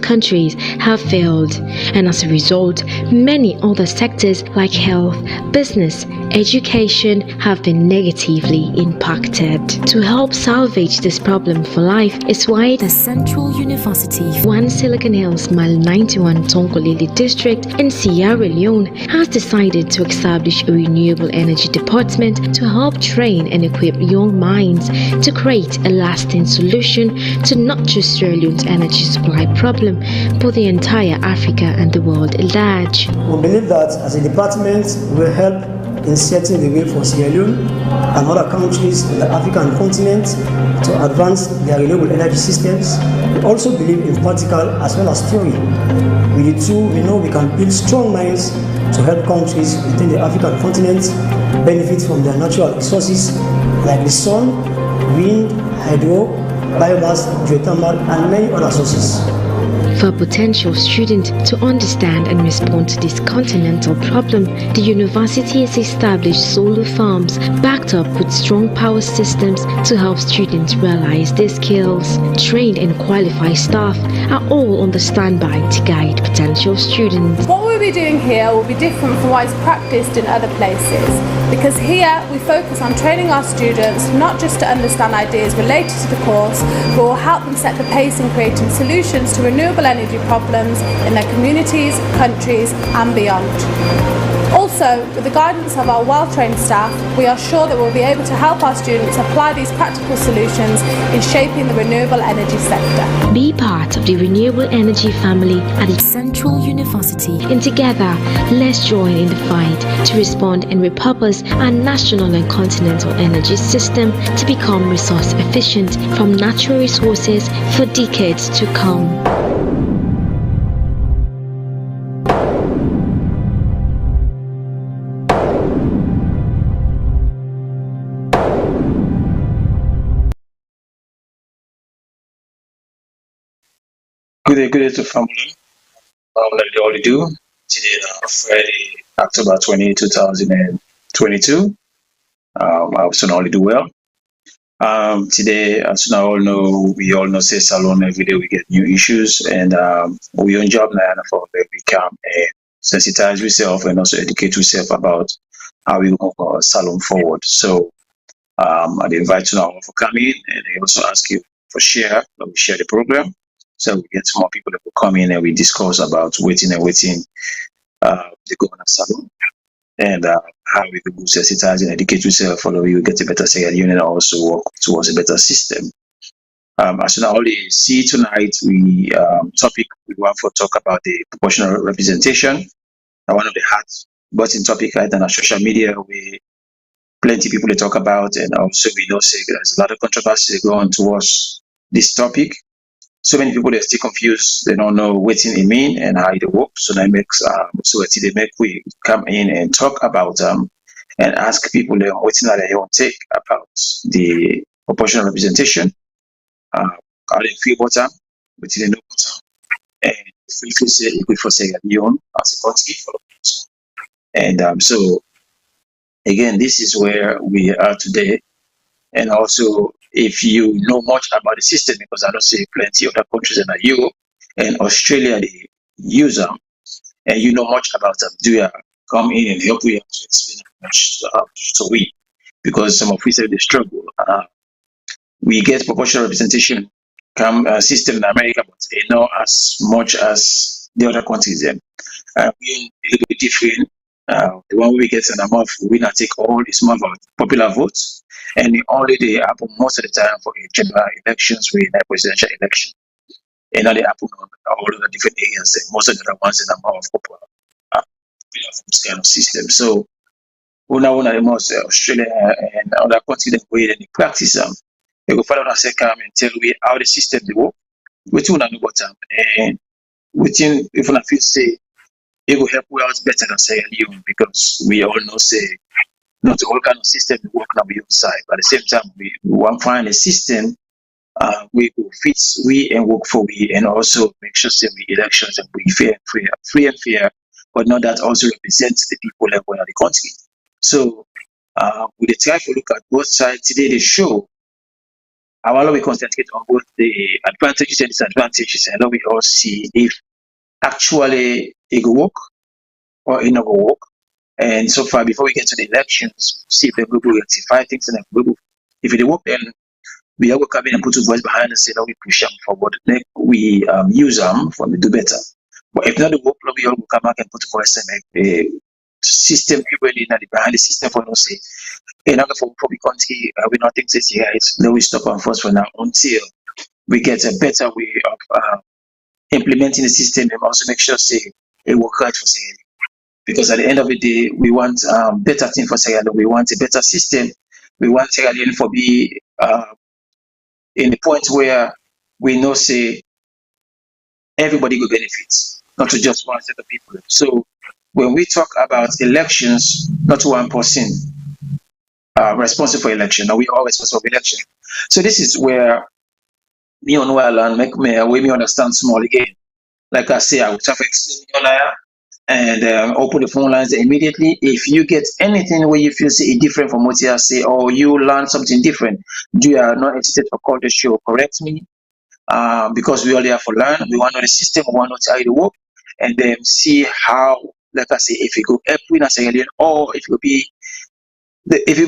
countries have failed, and as a result, many other sectors like health, business, education have been negatively impacted. To help salvage this problem for life is why the Central University, One Silicon Hills Mile 91 Tonkolili district in Sierra Leone, has decided to establish a renewable energy department to help train and equip young minds to create a lasting solution to not just Sierra Leone's energy supply problem, but the entire Africa and the world at large. We believe that as a department we will help in setting the way for Sierra Leone and other countries in the African continent to advance their renewable energy systems. We also believe in practical as well as theory. With the two, we know we can build strong minds to help countries within the African continent benefit from their natural resources like the sun, wind, hydro, biomass, geothermal, and many other sources. For a potential student to understand and respond to this continental problem, the university has established solar farms backed up with strong power systems to help students realize their skills. Trained and qualified staff are all on the standby to guide potential students. What we'll be doing here will be different from what is practiced in other places, because here we focus on training our students not just to understand ideas related to the course, but will help them set the pace in creating solutions to renewable energy problems in their communities, countries and beyond. Also, with the guidance of our well-trained staff, we are sure that we'll be able to help our students apply these practical solutions in shaping the renewable energy sector. Be part of the renewable energy family at the Central University, and together, let's join in the fight to respond and repurpose our national and continental energy system to become resource efficient from natural resources for decades to come. Good day to family. Like they already do. Today, Friday, October 20, 2022. I hope you all do well. Today, as you all know, we all know, say Salone, every day we get new issues, and we on job now for where we come and sensitize ourselves and also educate ourselves about how we move our Salone forward. So, I invite you now for coming, and I also ask you for share. We share the program. So we get more people that will come in and we discuss about waiting the governor Salone and how we can sensitize and educate yourself for you get a better Sierra Leone and also work towards a better system. As you now already see tonight, we topic we want to talk about the proportional representation. One of the hot button topic right on our social media we plenty people to talk about, and also we know say there's a lot of controversy going towards this topic. So many people are still confused. They don't know what it means and how it works. So that makes they make we come in and talk about and ask people what they want to take about the proportional representation. How they feel about them, what they know about them, and if we say equal for Sierra Leone as a country for and so again, this is where we are today, and also. If you know much about the system, because I don't say plenty of other countries in Europe and Australia, they use them, and you know much about them, do you come in and help you to explain much to we? Because some of us have the struggle. We get proportional representation system in America, but they know as much as the other countries. We are a little bit different. The one we get in a month, we not take all this month of popular votes. And only they happen most of the time for general elections, we have presidential election. And now they happen on all of the different areas, and most of the other ones in the more of popular kind of system. So, one of the most Australia and other countries that we practice them, they go follow us come and tell we how the system they work. We don't know about them, and within if I feel say it will help we out better than Sierra Leone, because we all know say. Not all kind of system we work on the side, but at the same time we want to find a system we will fit we and work for we, and also make sure that we elections and be free and fair, but not that also represents the people that were in the country. So we try to look at both sides today. They show while we concentrate on both the advantages and disadvantages, and then we all see if actually it will work or it not will work. And so far, before we get to the elections, see if they're able to rectify things and if it work, then we are going to come in and put a voice behind and say, no, we push them forward. Then we use them for me do better. But if not the work, we all will come back and put a voice and make a system people in behind the system for no say. In order for the country, we not think this here. It's no we stop and first for now until we get a better way of implementing the system and also make sure say it work right for Sierra Leone. Because at the end of the day, we want better thing for Sierra Leone. We want a better system. We want Sierra Leone for be in the point where we know say everybody will benefit, not to just one set of people. So when we talk about elections, not one person responsible for election, or we all responsible for election. So this is where me on well and make me understand small again. Like I say, I will try to explain your liar and open the phone lines immediately. If you get anything where you feel say it different from what you say, or you learn something different, you are not hesitate for call the show, correct me. Because we all there for learn, we want to know the system, we want to know how it work, and then see how, like I say, if it go help win as a alien, or if it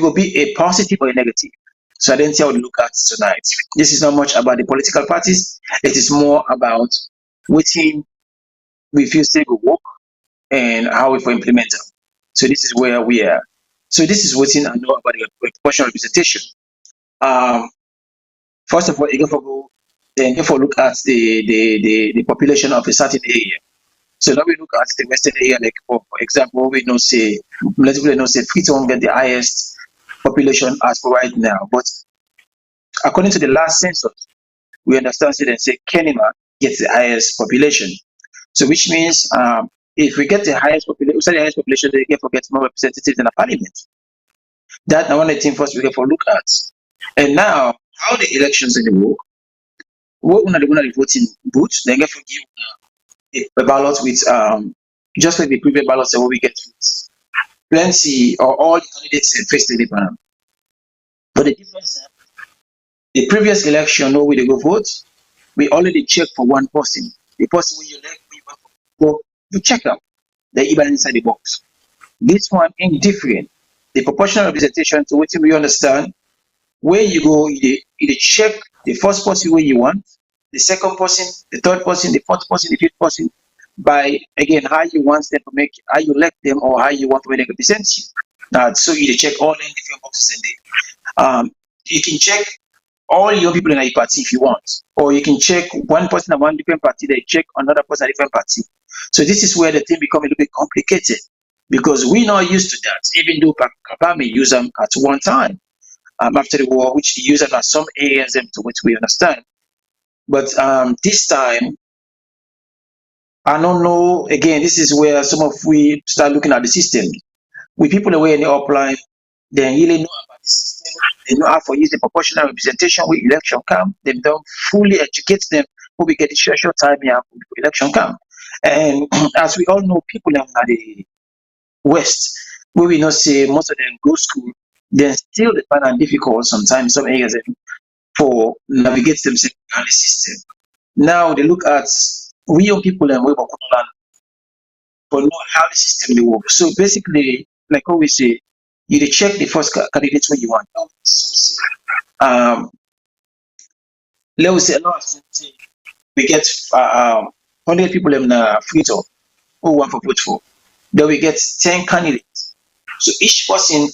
will be a positive or a negative. So I didn't see how to look at tonight. This is not much about the political parties. It is more about which team we feel say will work and how we will implement them. So this is where we are. So this is what I know about the proportional representation. First of all, you go look at the population of a certain area. So now we look at the western area, like for example, we know say let's know say Freetown get the highest population as for right now. But according to the last census, we understand say Kenema gets the highest population. So which means if we get the highest population, they get more representatives in the parliament. That now one of the things first we get for look at. And now how the elections in the work, what one of the voting booths, they get for give a ballot with just like the previous ballots that we get with plenty or all the candidates face the panel. But the difference, the previous election, where they go vote, we already check for one person. The person when you elect, you check out. They even inside the box. This one ain't different. The proportional representation to what we understand, where you go, you check the first person where you want, the second person, the third person, the fourth person, the fifth person, by again how you want them to make, how you elect them, or how you want to represent you. Now, so you check all in different boxes in there. You can check all your people in a party if you want, or you can check one person at one different party, they check another person at a different party. So this is where the thing becomes a little bit complicated because we're not used to that. Even though Kabame used them at one time after the war, which he used them at some areas to which we understand. But this time, I don't know. Again, this is where some of we start looking at the system. With people away in the upline, they really know about the system. They know how to use the proportional representation when election come. They don't fully educate them who we get the short time here when election come. And as we all know, people in the West, where we know say most of them go school, then still they find it difficult sometimes some areas for navigate themselves in the system. Now they look at we young people and we work on for know how the system they work. So basically, like what we say, you check the first candidates what you want. Let's say we get 100 people in Freetown who want to vote for. Then we get 10 candidates. So each person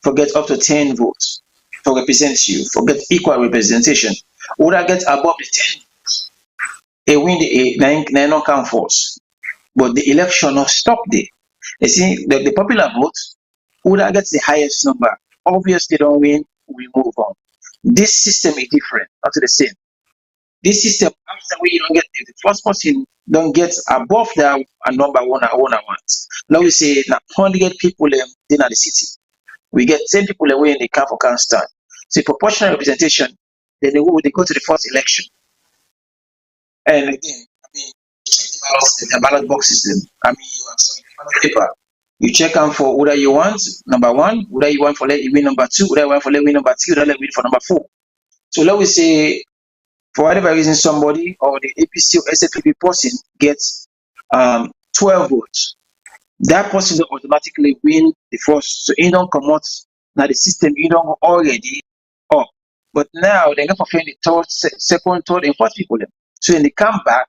forget up to 10 votes to represent you, forget equal representation. Would I get above the 10 votes? They win the 9 non-count force. But the election not stop there. You see, the popular vote, who that gets the highest number, obviously don't win, we move on. This system is different, not the same. This system, after we don't get the first person don't get above that a number one I want. Now we say now 100 people in the city. We get 10 people away in the camp for can't stand. So proportional representation, then they go to the first election. And again, check the ballot boxes them. You have some ballot paper. You check them for whether you want number one, whether you want for let you win number two, whether you want for let win number three, whether let win for number four. So let me say, for whatever reason, somebody or the APC or SFPP person gets 12 votes. That person will automatically win the first. So you don't come out now the system, you don't already up. But now they're going to find the third, second, third, and fourth people. So then they come back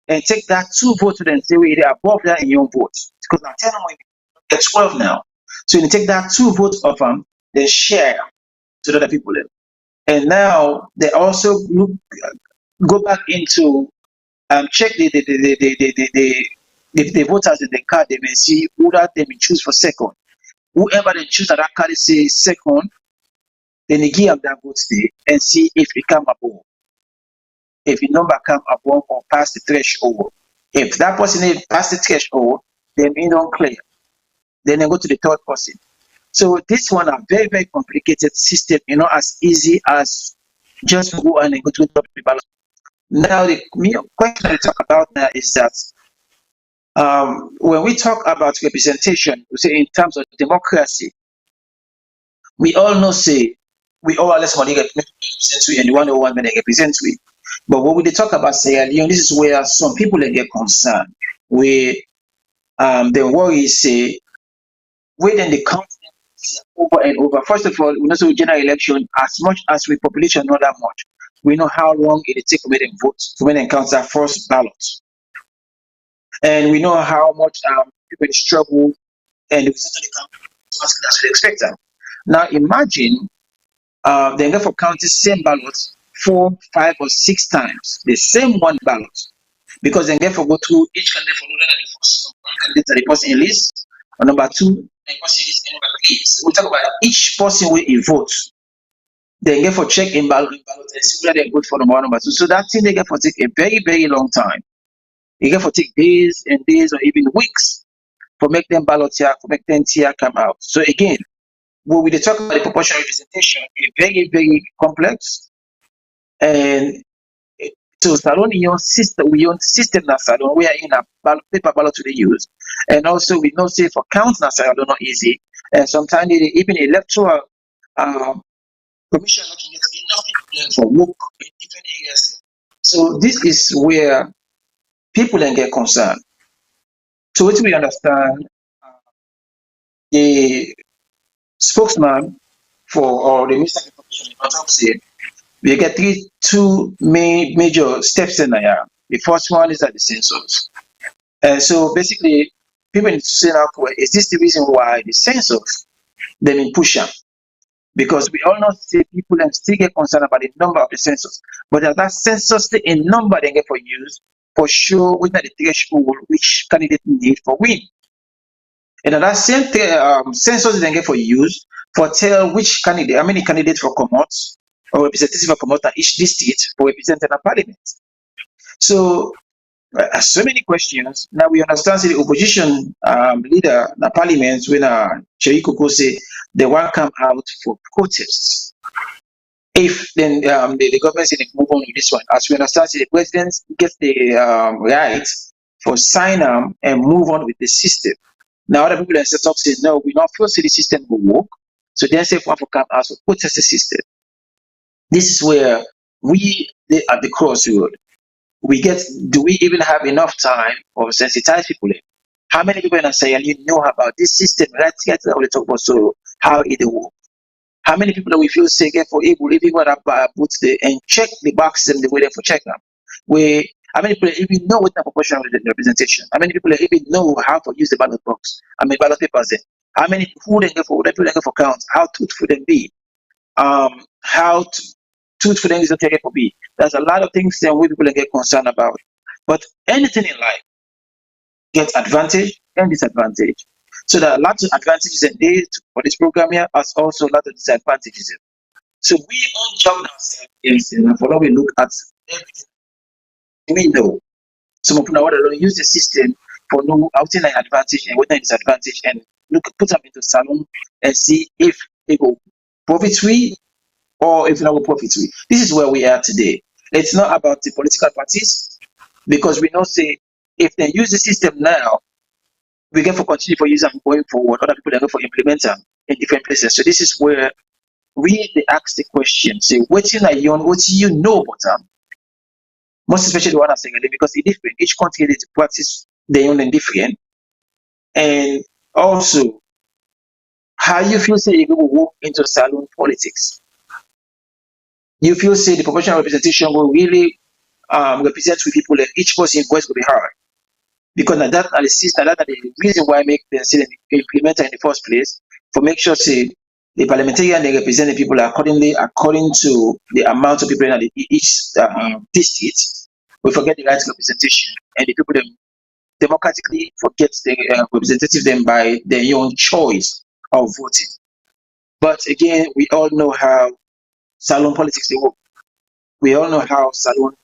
and take that 2 votes to them, say, wait, they're above that in your votes. Because now 10 of them, 12 now. So you take that 2 votes of them, then share to the other people. And now they also go back into check the voters in the card. They may see who that they may choose for second. Whoever they choose that card say second, then they give them that vote there and see if it come above. If the number come above or past the threshold. If that person pass the threshold, then it don't clear. Then they go to the third person. So this one a very, very complicated system, as easy as just go and go to the ballot. Now the question I talk about now is that when we talk about representation, we say in terms of democracy, we all know say we all less money represent we and the 101 men represent we. But when we talk about Sierra Leone, this is where some people get concerned. Where the worry say where then they count over and over. First of all, we know so general election, as much as we population not that much, we know how long it takes to make them vote to when they count that first ballot. And we know how much people struggle and the result of the campaign as we expect them. Now imagine they go for counting same ballots 4, 5, or 6 times, the same one ballot. Because they get for go through each candidate for the first one candidate that the person in list, or number 2, the person in list, and number 3. So we talk about each person will vote. They get for check in ballot and see whether they vote for number 1, number 2. So that thing they get for take a very, very long time. They get for take days and days or even weeks for make them ballot here, for make them here come out. So again, when we talk about the proportional representation, it's very, very complex. And so Salone we own system na Salone, we are in a paper ballot to the use. And also we know say for counts na Salone not easy. And sometimes even electoral commission not get enough people for work in different areas. So this is where people then get concerned. So what we understand, the spokesman or the Minister of Information said, we get two major steps in there. The first one is at the census. And so basically, people need to say now, is this the reason why the census they been pushing? Because we all know say people and still get concerned about the number of the census. But that census a number they get for use for sure within the threshold which candidate need for win. And that same census they get for use for tell which candidate, how many candidates for come out or representative for come out at each district for representing a parliament. So so many questions. Now we understand the opposition leader in the parliament when Cherikoko say they want come out for protests. If then the government say they move on with this one, as we understand, the president gets the right for sign and move on with the system. Now other people say talk say no, we not first see the system will work. So then say one for come out for protest the system. This is where we at the crossroad. Do we even have enough time or sensitize people? How many people in Sierra Leone know about this system? Right here, we talk about so how it works. How many people that we feel say get for able even what put the and check the boxes and the way they for check them? How many people even know what the proportional representation? How many people even know how to use the ballot box? I mean ballot papers there. How many who they get for whatever they get for count? How truthful they be? How truthful them is not taken for be. There's a lot of things that we people get concerned about. But anything in life gets advantage and disadvantage. So there are lots of advantages and days for this program here, as also a lot of disadvantages. So we on job ourselves and for we look at everything. We know some of them want to use the system for no outing an advantage and what is disadvantage and put them into Salone and see if they go profit free or if not go profit free. This is where we are today. It's not about the political parties because we know say if they use the system now, we get for continue for use them going forward. Other people are going for implement them in different places. So this is where we they ask the question, say, what you know about them? Most especially the one I'm saying, because it's different. Each country they practice their own and different. And also, how you feel say you go walk into Salone politics? You feel say the proportional representation will really represent with people, and each person voice will be heard. Because that are the system, that are the reason why I make the say implemented in the first place, for make sure say the parliamentarian they represent the people accordingly according to the amount of people in each district. We forget the right representation, and the people them democratically forget the representative them by their own choice of voting. But again, we all know how Salone politics they work. We all know how Salone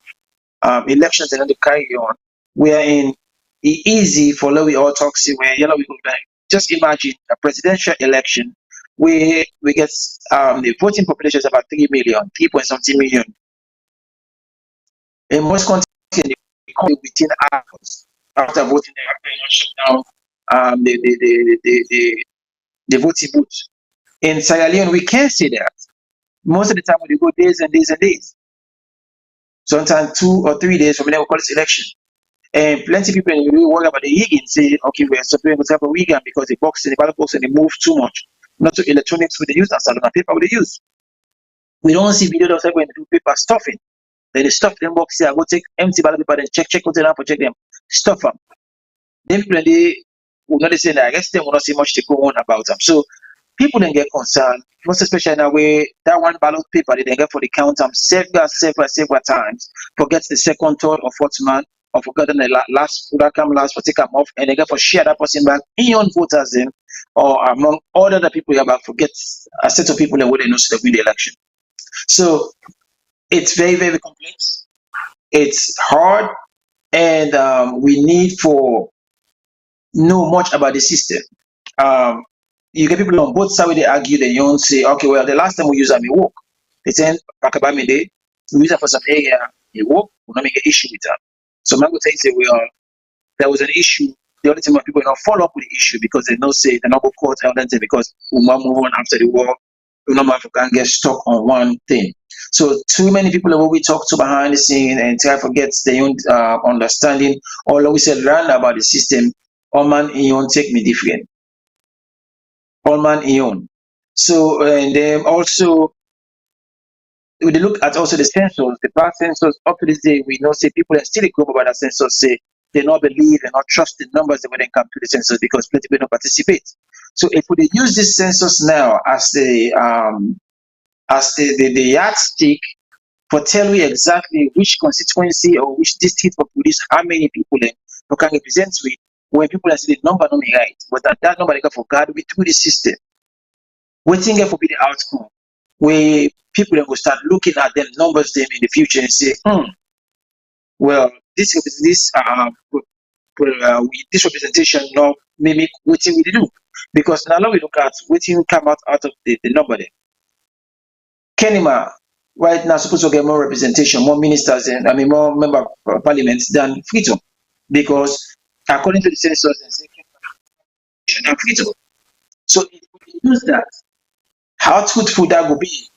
elections and they carry on. Wherein it's easy for we all talk see where we go back. Just imagine a presidential election where we get the voting population is about 3 million, 3 point something million. In most countries, they come within hours after voting, they have to shut down the voting booth. In Sierra Leone, we can't see that. Most of the time, we go days and days and days. Sometimes 2 or 3 days from now, we call this election. And plenty of people really worry about the rigging, say, okay, we're suffering with type of rigging because the ballot box and they move too much. Not to electronics with the use and Salone paper with the use. We don't see video of when they do paper stuffing. Then they stuff them box here, go take empty ballot paper, then check container for check them, stuff them. Then people they will not say that I guess they will not see much to go on about them. So people then get concerned, most especially in a way that one ballot paper they then get for the count several times, forget the second, third, or fourth man, or forgotten the last that come last for take them off, and they get for share that person back in your voters in, or among all other people you about forget a set of people that would know to win the election. So it's very, very complex. It's hard, and we need for know much about the system. You get people on both sides where they argue, they don't say, okay, well, the last time we used them, it work. They say, back about me, we use it for some area, it work, we don't make an issue with that. So I'm going to say, well, there was an issue. The only time people don't follow up with the issue because they don't say they're not going to court evidence because we might move on after the war. We not can get stuck on one thing. So too many people that we talk to behind the scene and try to forget their own understanding, or we said learn about the system. All man in your own take me different. All man in your own. So and then also we look at also the census, the past census up to this day, we know say people are still group about that census say they not believe and not trust the numbers when they come to the census because plenty people don't participate. So if we use this census now as the yardstick for tell you exactly which constituency or which district for police, how many people who can represent with, when people are saying the number not right, but that number they got for God through the system. Waiting for be the outcome where people will start looking at them numbers them in the future and say, well, this representation now mimic what we do. Because now we look at what come out of the number there. Kenima right now supposed to get more representation, more ministers, and more member of parliament than Freedom. Because according to the census, they say Freedom. So if we use that, how truthful that will be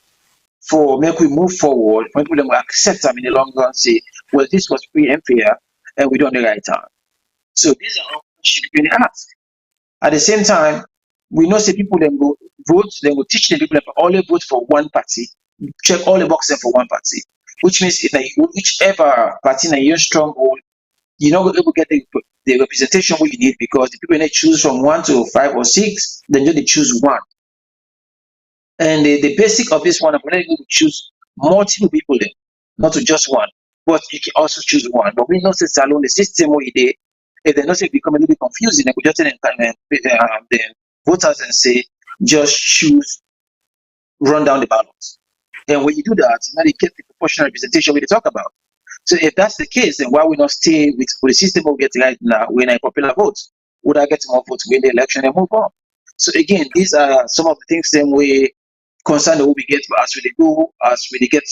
for make we move forward, when people will accept them in the long run, say, well, this was free and fair, and we don't the right time. So these are all questions we can ask. At the same time, we know say people then go vote, then will teach the people that only vote for one party, check all the boxes for one party, which means if whichever party in your stronghold, you're not able to get the representation what you need because the people they choose from 1 to 5 or 6, then they choose one. And the basic of this one, I'm going to choose multiple people there, not to just one, but you can also choose one. But we know say Salone, the system where they, if they not say become a little bit confusing, they could just tell the voters and say, just choose, run down the ballots. And when you do that, you know, get the proportional representation we talk about. So if that's the case, then why we not stay with the system we get right now when a popular vote? Would I get more votes win the election and move on? So again, these are some of the things then we concern that we get as we go, as we get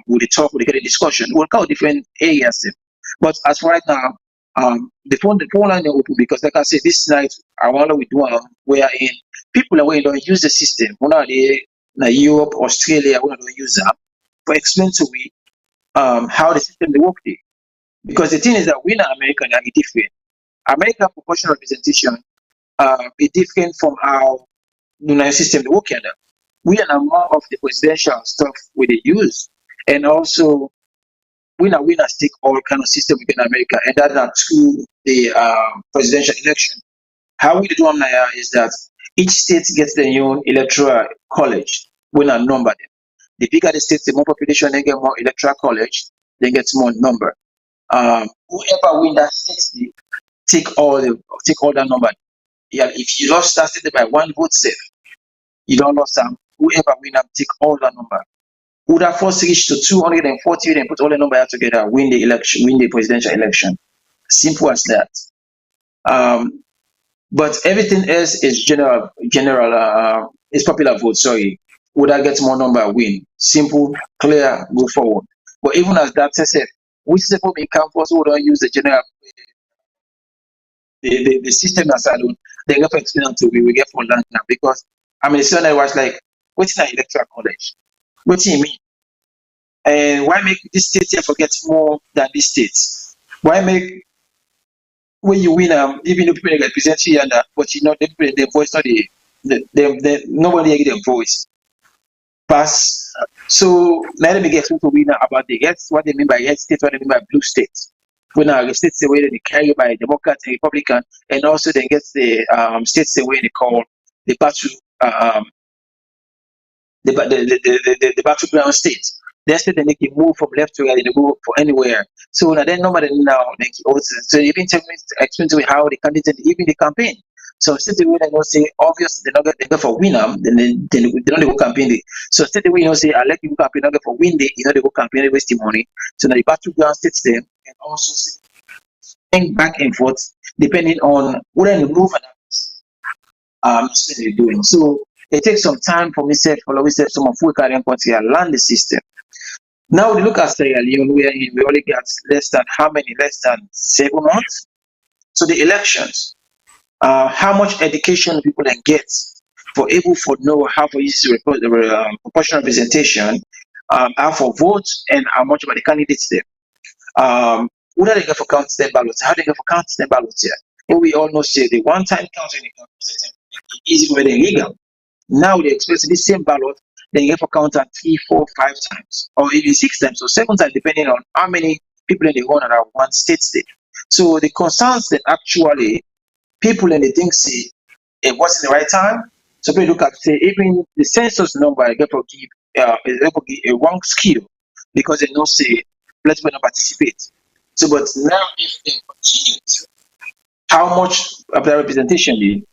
we talk, we get a discussion. We'll cover different areas. But as for right now, the phone line is open because like I said, this night I want to do we are in people that we don't use the system. We're not now Europe, Australia, we don't use that. But explain to me how the system they work there. Because the thing is that we in America are different. American proportional representation is different from how the United system they work in. We are more of the presidential stuff we they use, and also winner take all kind of system within America, and that's not through the presidential election. How we do now is that each state gets their own electoral college. We not number them. The bigger the state, the more population they get, more electoral college, they get more number. Whoever win that state, they take all that number. Yeah, if you lost that state by one vote, safe. You don't lost them. Whoever win them, take all that number. Who that first reach to 240, then put all the number together, win the election, win the presidential election. Simple as that. But everything else is general. Is popular vote. Sorry, who that gets more number win. Simple, clear, go forward. But even as that says, which people in campus who don't use the general the system as Salone, they get to explain to we get for land now because I mean, so I was like, what's an electoral college? What do you mean? And why make this state here forget more than this state? Why make when you win even though people represent here and that, but you know the voice not the nobody get their voice. Pass. So now let me get to winner about the yes, what they mean by yes state, what they mean by blue state. When the states the way they carry by Democrats and Republican, and also they get the states the way they call the battle the battleground states. They say they make you move from left to right, they go for anywhere. So now then nobody now like also so even explain to me how the candidate even the campaign. So instead the way they don't say obviously they go for win then they don't go campaign. So instead the way you know say I let you campaign not go for win they they go campaign they waste the money. So now the battleground states them and also think back and forth depending on what they move and they're doing. So it takes some time for myself, for myself, some of we can learn the system. Now we look at Sierra Leone, we only got less than 7 months. So the elections, how much education people can get for able to know how to use proportional representation, how for vote, and how much about the candidates there. What are they going for count stem ballots? How they going for count stem ballots here? And we all know say the one-time counting is easy when illegal. Now they express the same ballot, they get for count at 3, 4, 5 times, or even 6 times, or 7 times, depending on how many people in the one around one state. So the concerns that actually people in the thing say it wasn't the right time. So people look at say even the census number I get for give a wrong skill because they don't say let people not participate. So but now if they continue how much of the representation they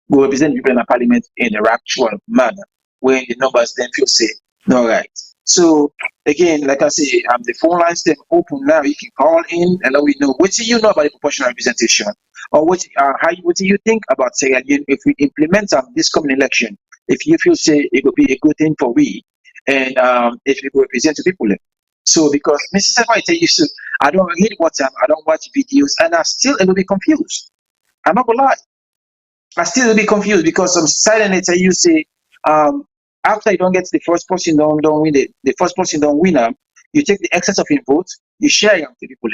will represent people in the parliament in a actual manner when the numbers then feel say no right. So again, like I say, the phone lines them open now. You can call in and let me know what do you know about the proportional representation, or what do you think about say again if we implement this coming election, if you feel say it will be a good thing for we, and if we represent the people. So because Mrs. If I tell you, so I don't read WhatsApp, I don't watch videos, and I still will be confused. I'm not gonna lie. I still will be confused because some silent tell you say after you don't get the first person don't win the first person don't win you take the excess of your vote, you share them to people.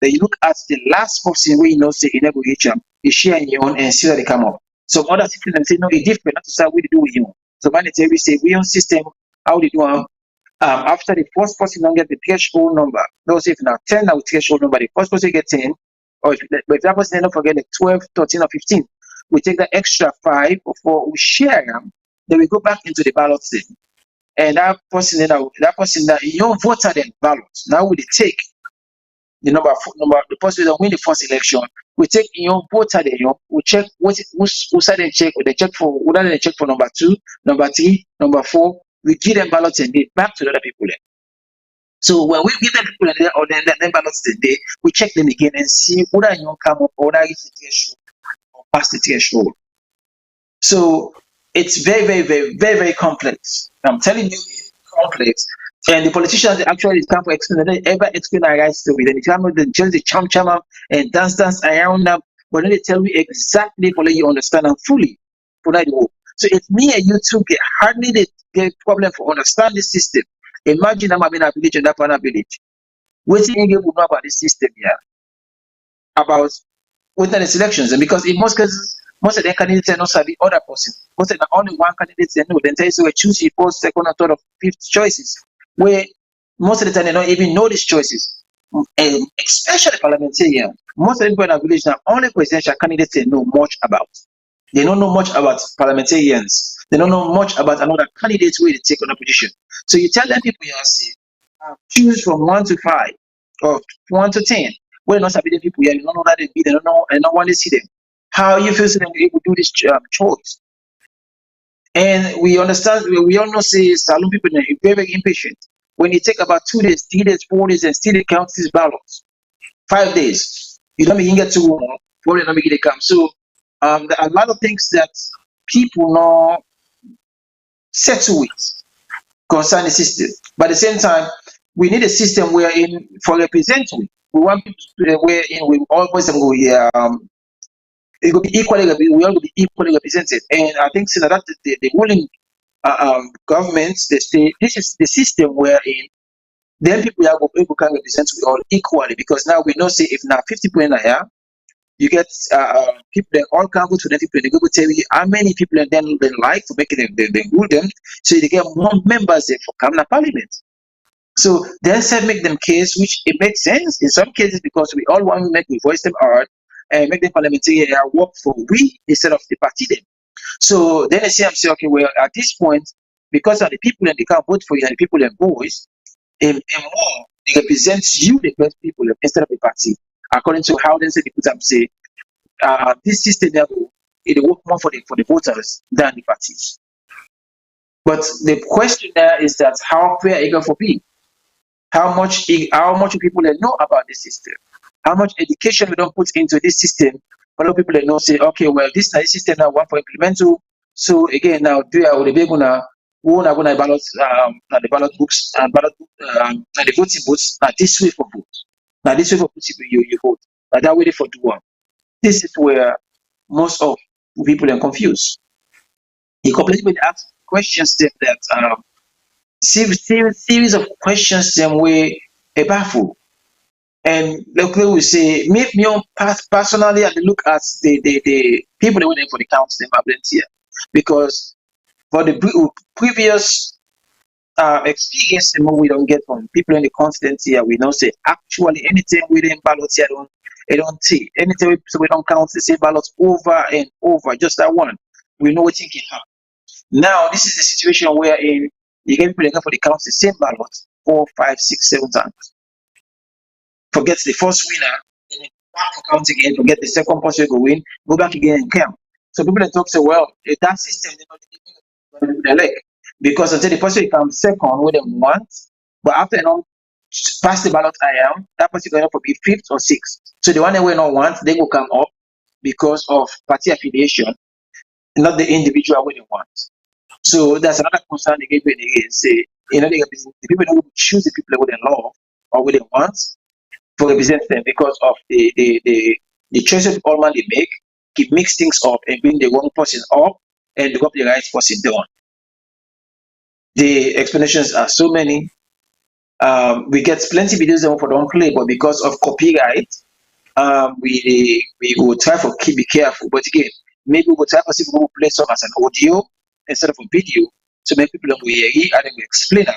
Then you look at the last person where you know say you never reach them, you share in your own and see how they come up. Some other citizens say no, it's different, not to say what they do with you. So when they tell you say we own system, how they do after the first person don't get the threshold number, those if now 10 now threshold number, the first person get 10, or if that person don't forget the 12, 13, or 15, we take the extra 5 or 4, we share them. Then we go back into the ballot thing. And that person that you voted in ballot. Now we take the number, the person that win the first election. We take your voter there, we check who side they check, they check for whether they check for number 2, number 3, number 4. We give them ballots and they back to the other people there. So when we give them people there or then ballots today, we check them again and see whether you come up or whether it's the threshold or past the threshold. So it's very, very, very, very, very complex. I'm telling you, it's complex. And the politicians actually come for explain. They ever explain our right story. Then they come with just the cham and dance around them. But then they tell you exactly for let you understand them fully. For that, So if me and you two get hardly the problem for understand the system. Imagine I'm in a village and that village. What do you know about the system here? About within the elections, and because in most cases, most of the candidates are not the other person. Most of the only one candidate they know. Then tell you we choose your first, second, or third, or fifth choices. Where most of the time they don't even know these choices. And especially parliamentarian, most of the people in our village now only presidential candidates they know much about. They don't know much about parliamentarians. They don't know much about another candidates where they take on a position. So you tell them people you say, choose from 1 to 5 or 1 to 10. We're not the people here, you don't know that they be, they don't know, and don't want to see them. How you feel so them able to do this choice? And we understand, we all know say Salone people are very, very impatient. When you take about 2 days, 3 days, 4 days, and still they count these ballots, 5 days, you don't begin get to probably not begin to come. So there are a lot of things that people now settle with concerning the system. But at the same time, we need a system wherein for representing, we want people to wherein we always go here. It will be equally, we all will be equally represented. And I think so that the ruling governments, they say this is the system wherein then people can represent we all equally, because now we know say if now 50% here, you get people that all can go to the people, they go tell you how many people then they like for making them they rule them, so they get more members there for coming to parliament. So then said make them case, which it makes sense in some cases because we all want to make we voice them hard and make them parliamentary work for we instead of the party them. So then they say okay, well at this point, because of the people and they can't vote for you and the people and voice, and more they represent you the best people instead of the party. According to how they say they put up say this system level it work more for the voters than the parties. But the question there is that how fair it going for be? How much people know about the system? How much education we don't put into this system? A lot of people know say, okay, well, this is the system now one for implemental. So again, now do I would be gonna who are gonna ballot the ballot books and ballot and the voting booths now this way for vote. Now this way for put you vote. Now that way for do one. This is where most of people are confused. The completely ask questions that series of questions them way a baffle. And locally we say, make me on personally I look at the people that were there for the council them here. Because for the previous experience we don't get from people in the continent here, we don't say actually anything within ballots here don't see. Anything we don't count the same ballots over and over, just that one. We know what can happen. Now this is the situation where you get people for the council the same ballots 4, 5, 6, 7 times. Forget the first winner, then back for count again, forget the second person go win, go back again and count. So people that talk say, well, that system they like. Because until the person comes second with them want, but after pass the ballot that person going to be 5th or 6th. So the one that we not want, they will come up because of party affiliation, not the individual we they want. So that's another concern they gave again. Say, the people who choose the people they love or what they want to represent them because of the choices all man they make, keep mix things up and bring the wrong person up and drop the right person down. The explanations are so many. We get plenty of videos for don't play, but because of copyright, we will try to be careful. But again, maybe we'll try to see if we will play some as an audio instead of a video, so many people will hear it and then we explain them.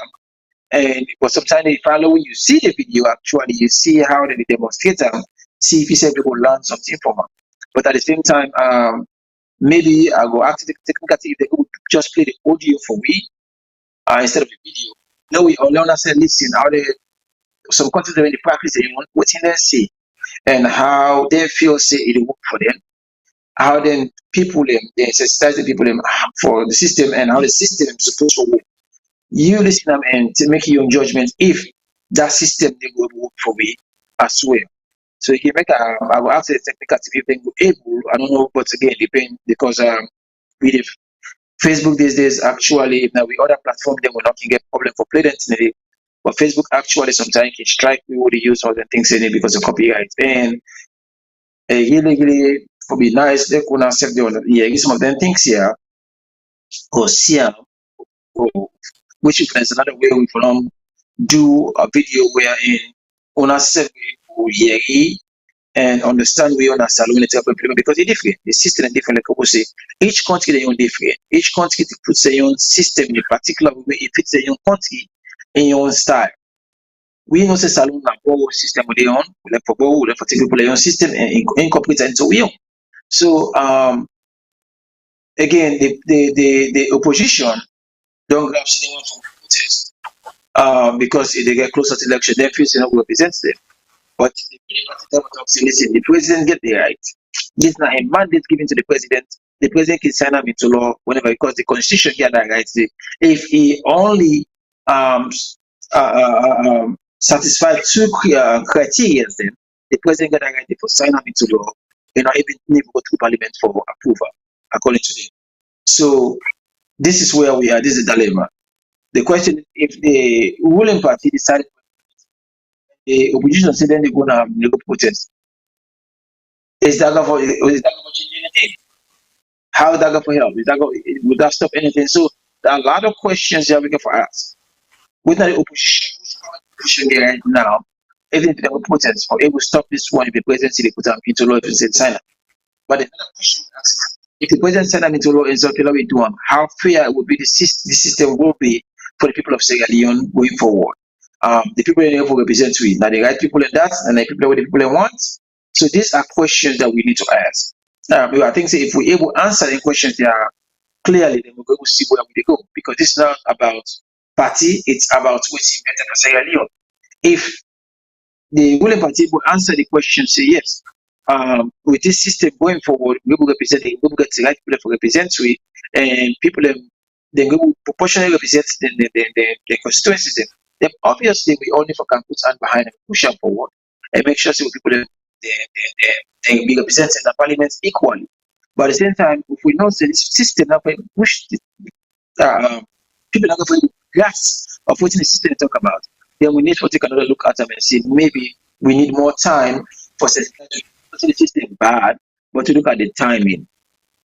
And but sometimes they follow when you see the video, actually you see how they demonstrate them, see if you say people learn something from them. But at the same time, maybe I go ask the technical team if they could just play the audio for me instead of the video. No, we all learn and say, listen, how they some countries in the practice they want what they see and how they feel say it work for them. How then people they sensitize the people for the system and how the system is supposed to work. You listen them and to make your own judgment if that system they will work for me as well. So you can make I will ask the technical team if they go able. I don't know, but again depend because with Facebook these days actually now with other platforms they will not can get problem for play today. But Facebook actually sometimes can strike me with the use of the things in it because of copyright. And really for be nice, they could accept some of them things here. or Siam, or which is another way we can do a video wherein on a survey and understand we on a Salone type of implement because it's different. The system is different. Like we say, each country they own different. Each country puts their own system in a particular way. It fits their own country in your own style. We know say Salone na power system of their own. We like for both, we like for take people their own system and incorporate it into we own. So again, the opposition don't grab anyone from protest because if they get closer to election, then feels not represents them. But the party talk say, listen, the president get the right. This is not a mandate given to the president. The president can sign up into law whenever because the constitution get that right. If he only satisfy two criteria, then the president get that right to sign up into law and not even need to go to parliament for approval, according to them. So this is where we are. This is the dilemma. The question is if the ruling party decided the opposition said then they're going to have legal protest. Is that going to change anything? How is that going to help? Would that stop anything? So there are a lot of questions that we can ask. With the opposition right now, even if they have protest for able to stop this one, if the presidency they put them into law if it's in China. But another question we ask, if the president send them into law in South Carolina, how fair would be the system will be for the people of Sierra Leone going forward? The people in will represent we. Now the right people in that, and the people with the people in want. So these are questions that we need to ask. I think so if we're able to answer the questions there clearly, then we're going to see where we go. Because it's not about party, it's about what's better for Sierra Leone. If the ruling party will answer the question, say yes, with this system going forward, we will represent it, we will get the right people to represent we, and people then we will proportionally represent the constituencies. Then obviously we only can put hand behind and push them forward and make sure so people they be represented in the parliament equally. But at the same time, if we know that this system not going to push people not going to grasp of what the system talk about, then we need to take another look at them and see maybe we need more time for the system bad, but to look at the timing.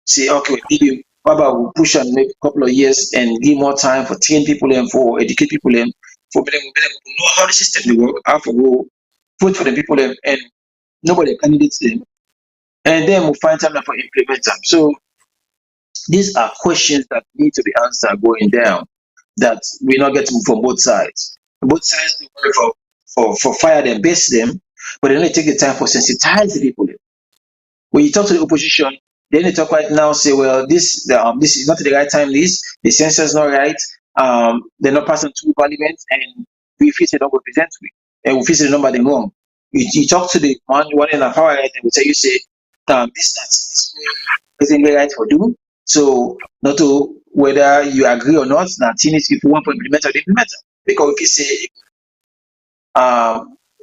Say, okay, maybe how about we push and make a couple of years and give more time for train people and for educate people and for them know how the system work, how to go vote for the people and nobody candidates them. And then we'll find time for implement them. So these are questions that need to be answered going down that we not get from both sides. Both sides do work for fire them, base them, but they only take the time for sensitize the people. When you talk to the opposition, then they talk right now, say, well, this is not the right time list, the census is not right, they're not passing through parliament, and we feel they don't represent we, and we feel the number them wrong. You talk to the one in a power right, and will tell you, say, this isn't right for do. So, not to whether you agree or not, if you want to implement it, implement it. Because if you say,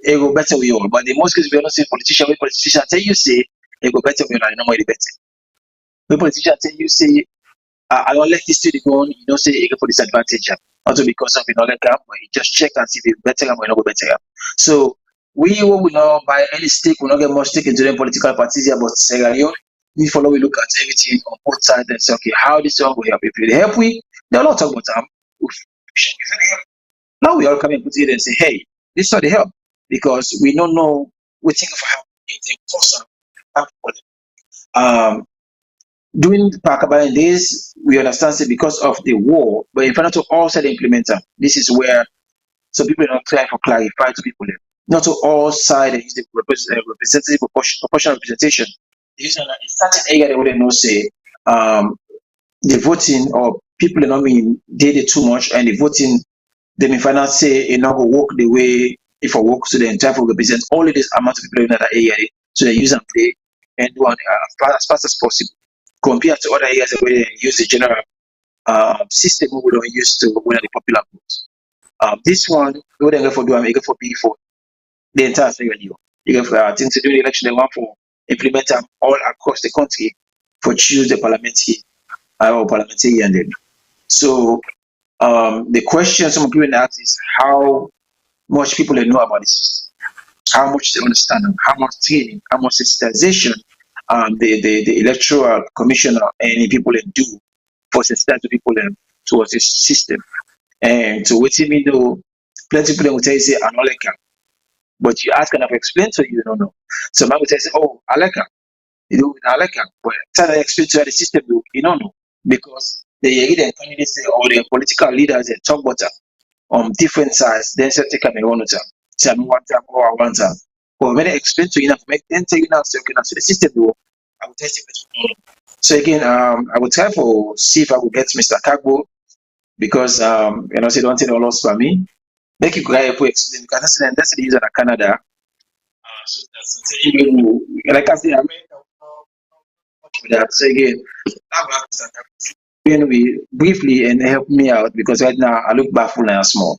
it go better with you all. But the most cases we are not saying politicians tell you, say, it go better with you, and no more better. When politicians tell you, say, I don't let this to go on, you don't say it for disadvantage. Also because of another gap, but you just check and see if it's better or not go better. So, we will not buy any stake, will not get much stake into the political parties here, but Sierra Leone, we look at everything on both sides and say, okay, how this one will help? If they help, they'll not talk about them. Now we all come and put it and say, hey, this is not the help, because we don't know what thing of how it's important. During the Parliamentary days, we understand that because of the war, but if not to all side implementer, this is where some people are not trying to clarify to people. Not to all sides use the representative proportional representation. There's a certain area they wouldn't know say the voting or people are not mean did it too much, and the voting they may find out say it not go work the way if I work, so they try to represent all of this amount of people in that area, so they use and play and do as fast as possible compared to other areas where they use the general system we don't use to win the popular vote. This one, what they go for do, I'm for be for the entire Sierra Leone. You get things to do the election, they want for implement them all across the country for choose the parliamentary or parliamentarian then. So the question some people ask is how much people they know about the system, how much they understand them, how much training, how much sensitization the electoral commissioner and people they do for sensitize to people towards this system. And so what me know, plenty people will tell you say I don't like her. But you ask and I've explained to you, you don't know. So I would say, oh, I like her. You know, I like her. But try to explain to her the system, you don't know. Because the candidates or the political leaders they talk about different sides, then say take a one time. Say I one time or I one time. But when I explain to you enough, make then tell you now so you can answer the system I will test it. So again, I will try for see if I will get Mr. Kagbo because you know, say don't take no loss for me. Make you go ahead and explain because that's the user in Canada. So that's even like I say, America. That so again, we briefly and help me out because right now I look baffled and small.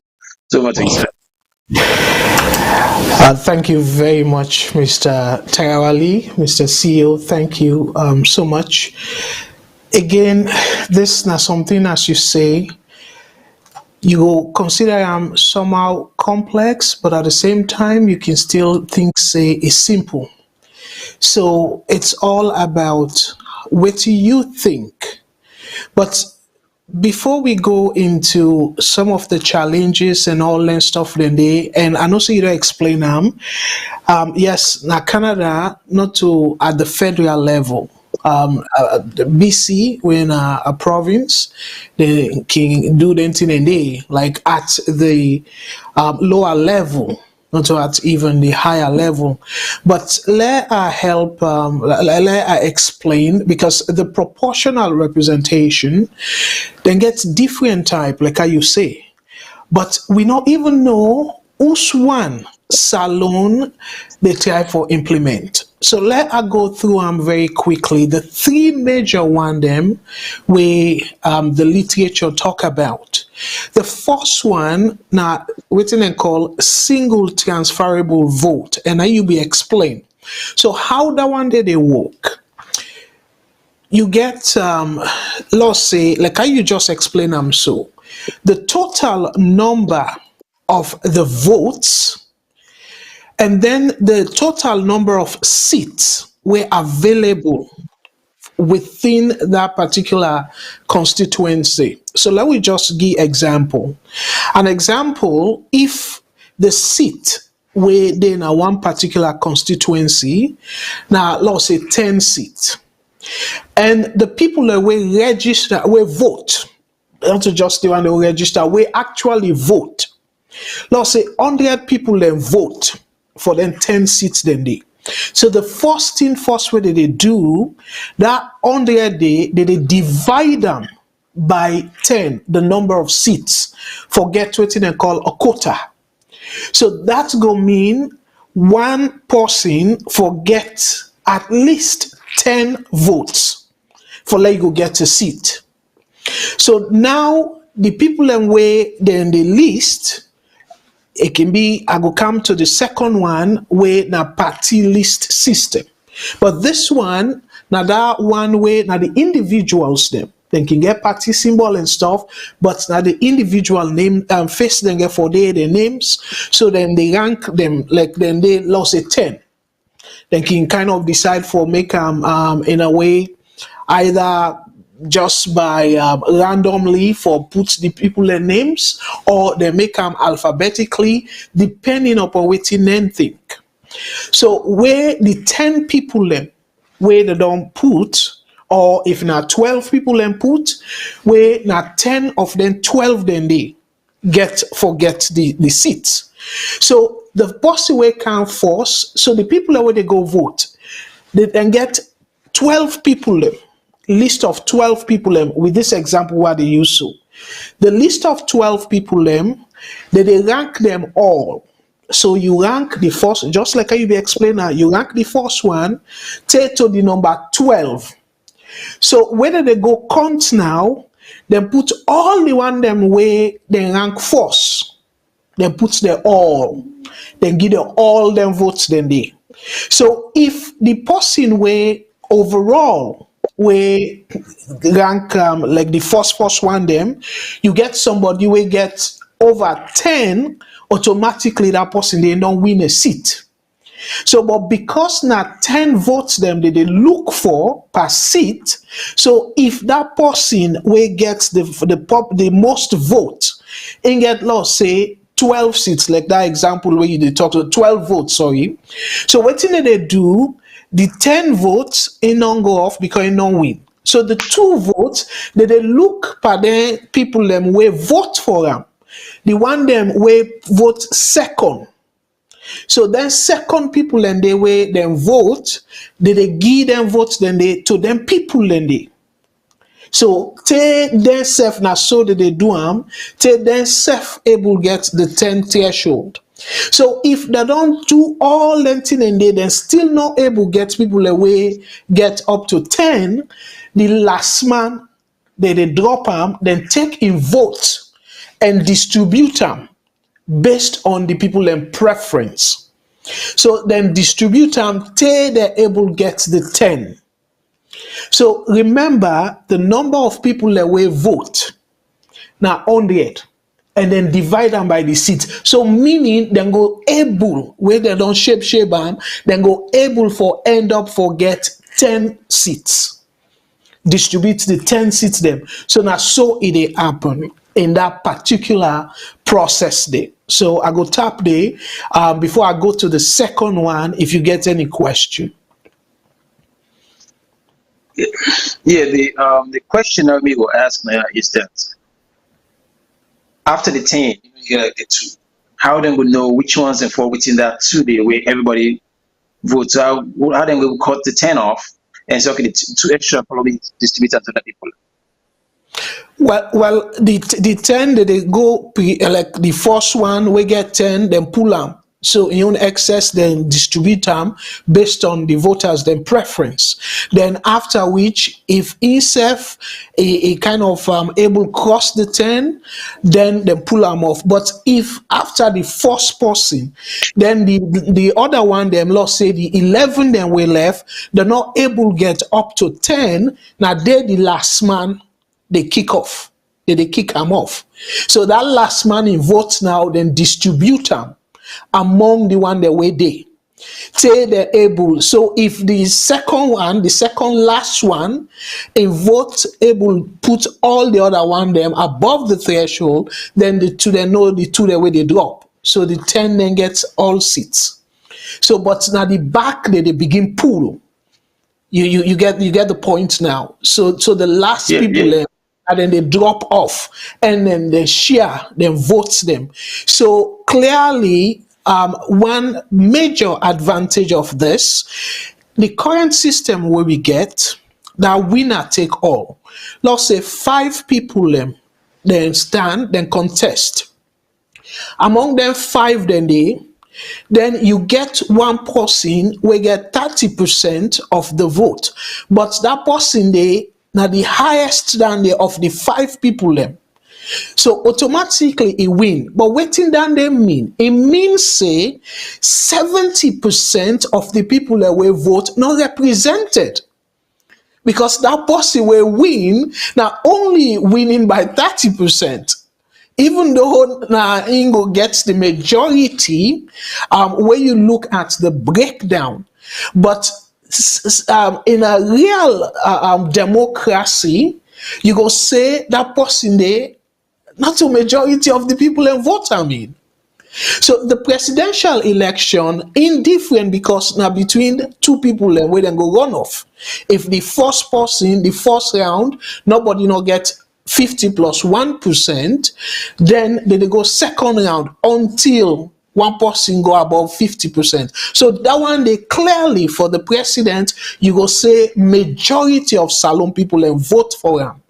So much excited. Thank you very much, Mr. Tarawali, Mr. CEO. Thank you so much. Again, this is not something, as you say, you consider somehow complex, but at the same time, you can still think, say, it's simple. So it's all about what do you think. But before we go into some of the challenges and all that stuff, and I know so you don't explain them. Yes, now Canada, not to at the federal level. The BC, when a province, they can do anything and they like at the lower level, not at even the higher level. But let her help, let her explain, because the proportional representation then gets different type, like how you say. But we don't even know which one Salone they try for implement. So let us go through them very quickly. The three major one them we the literature talk about. The first one now written and called single transferable vote, and now you be explained. So how that one did they work? You get let's say like how you just explain them. So the total number of the votes and then the total number of seats were available within that particular constituency. So let me just give example. An example, if the seat were in a one particular constituency, now let's say 10 seats, and the people that will register, will vote, not to just the one that will register, will actually vote. Let's say 100 people then vote for them 10 seats then they. So the first thing first way that they do, that 100 they divide them by 10, the number of seats, for get what they call a quota. So that's going to mean one person forget at least 10 votes for let you go get a seat. So now the people and way then the list, it can be, I will come to the second one where na party list system. But this one, now that one way, now the individuals them, they can get party symbol and stuff, but now the individual name face them get for their names, so then they rank them like then they lost a 10. They can kind of decide for make in a way either just by randomly for put the people their names, or they make them alphabetically depending upon what they think. So where the 10 people them where they don't put, or if not 12 people them put, where not 10 of them 12 then they forget the seats. So the person way can force, so the people where they go vote, they then get 12 people them. List of 12 people with this example what they use. So the list of 12 people they rank them all. So you rank the first, just like how you be explaining, you rank the first one, take to the number 12. So whether they go count now, then put all the one them way they rank first, then put the all, then give them all them votes then they. So if the person way overall we rank like the first one them, you get somebody will get over 10, automatically that person they don't win a seat. So, but because now 10 votes them they look for per seat, so if that person will gets the most vote, and get lost, say 12 seats, like that example where you did talk to 12 votes, sorry. So what thing they do, the 10 votes in don't go off because it don't win. So the 2 votes they look per the people them will vote for them. The one them will vote second. So then second people and they way them vote, they give them votes then they to them people then they. So take themselves now so that they do take themselves able get the 10 threshold. So if they don't do all them thing and they then still not able get people away get up to 10, the last man they drop them, then take in votes and distribute them based on the people and preference. So then distribute them till they're able to get the 10. So remember the number of people that will vote now 100 and then divide them by the seats. So meaning then go able where they don't shape them, then go able for end up for get 10 seats. Distribute the 10 seats them. So now so it happen in that particular process there. So I go tap there before I go to the second one if you get any question. Yeah, the question that we will ask now is that after the 10, you get the 2. How then we know which ones and fall within that 2 day where everybody votes? How then we will cut the 10 off and so okay, the 2 extra probably distributed to the people. Well, the 10 they go like the first one we get 10, then pull them. So in own excess, then distribute them based on the voters' then preference. Then after which, if himself a kind of able cross the 10, then pull them off. But if after the first person, then the other one them lost say the 11 then we left, they're not able to get up to 10. Now they the last man they kick off. They kick them off. So that last man in votes now then distribute them among the one that were there. Say they're able. So if the second one, the second last one, in vote able put all the other one them above the threshold, then the 2 they know the 2 the way they drop. So the 10 then gets all seats. So but now the back they begin pool. You get the point now. So the last people then and then they drop off and then they share, then votes them. So clearly, one major advantage of this, the current system where we get that winner take all. Let's say 5 people then stand, then contest. Among them 5 then you get one person will get 30% of the vote. But that person now the highest than of the 5 people them. So automatically it win. But waiting than they mean? It means say 70% of the people that will vote not represented. Because that person will win, now only winning by 30%. Even though Ingo gets the majority, when you look at the breakdown, but in a real democracy, you go say that person there, not a majority of the people and vote. So the presidential election indifferent because now between 2 people and where then go run off. If the first person, the first round, nobody not get 50 plus 1%, then they go second round until one person go above 50%. So that one they clearly for the president, you go say majority of Salone people and vote for him.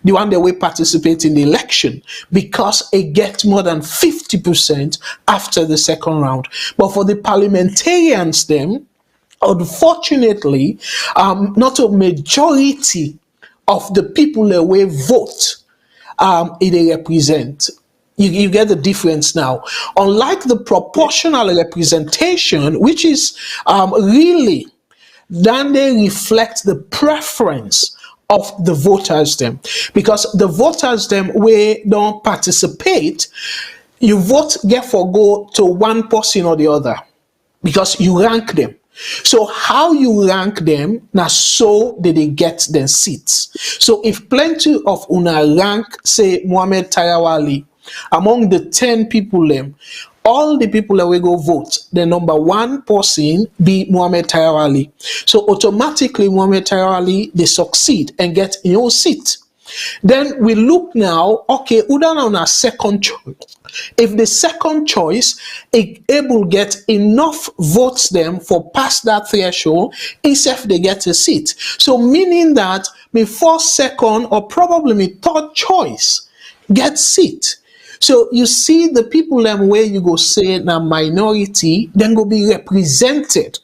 The one that will participate in the election because it gets more than 50% after the second round. But for the parliamentarians then, unfortunately, not a majority of the people that will vote they represent. You get the difference now. Unlike the proportional representation, which is really, then they reflect the preference of the voters them. Because the voters them where don't participate, you vote get for go to one person or the other. because you rank them. So how you rank them, now so they get their seats. So if plenty of una rank, say, Mohammed Tarawali, among the 10 people them, all the people that will go vote, the number one person be Mohammed Tarawali. So automatically Mohammed Tarawali, they succeed and get in your seat. Then we look now, okay, Udan on a second choice. If the second choice is able to get enough votes them for past that threshold, if they get a seat. So meaning that my first, second, or probably my third choice get seat. So you see the people them where you go say na minority, then go be represented.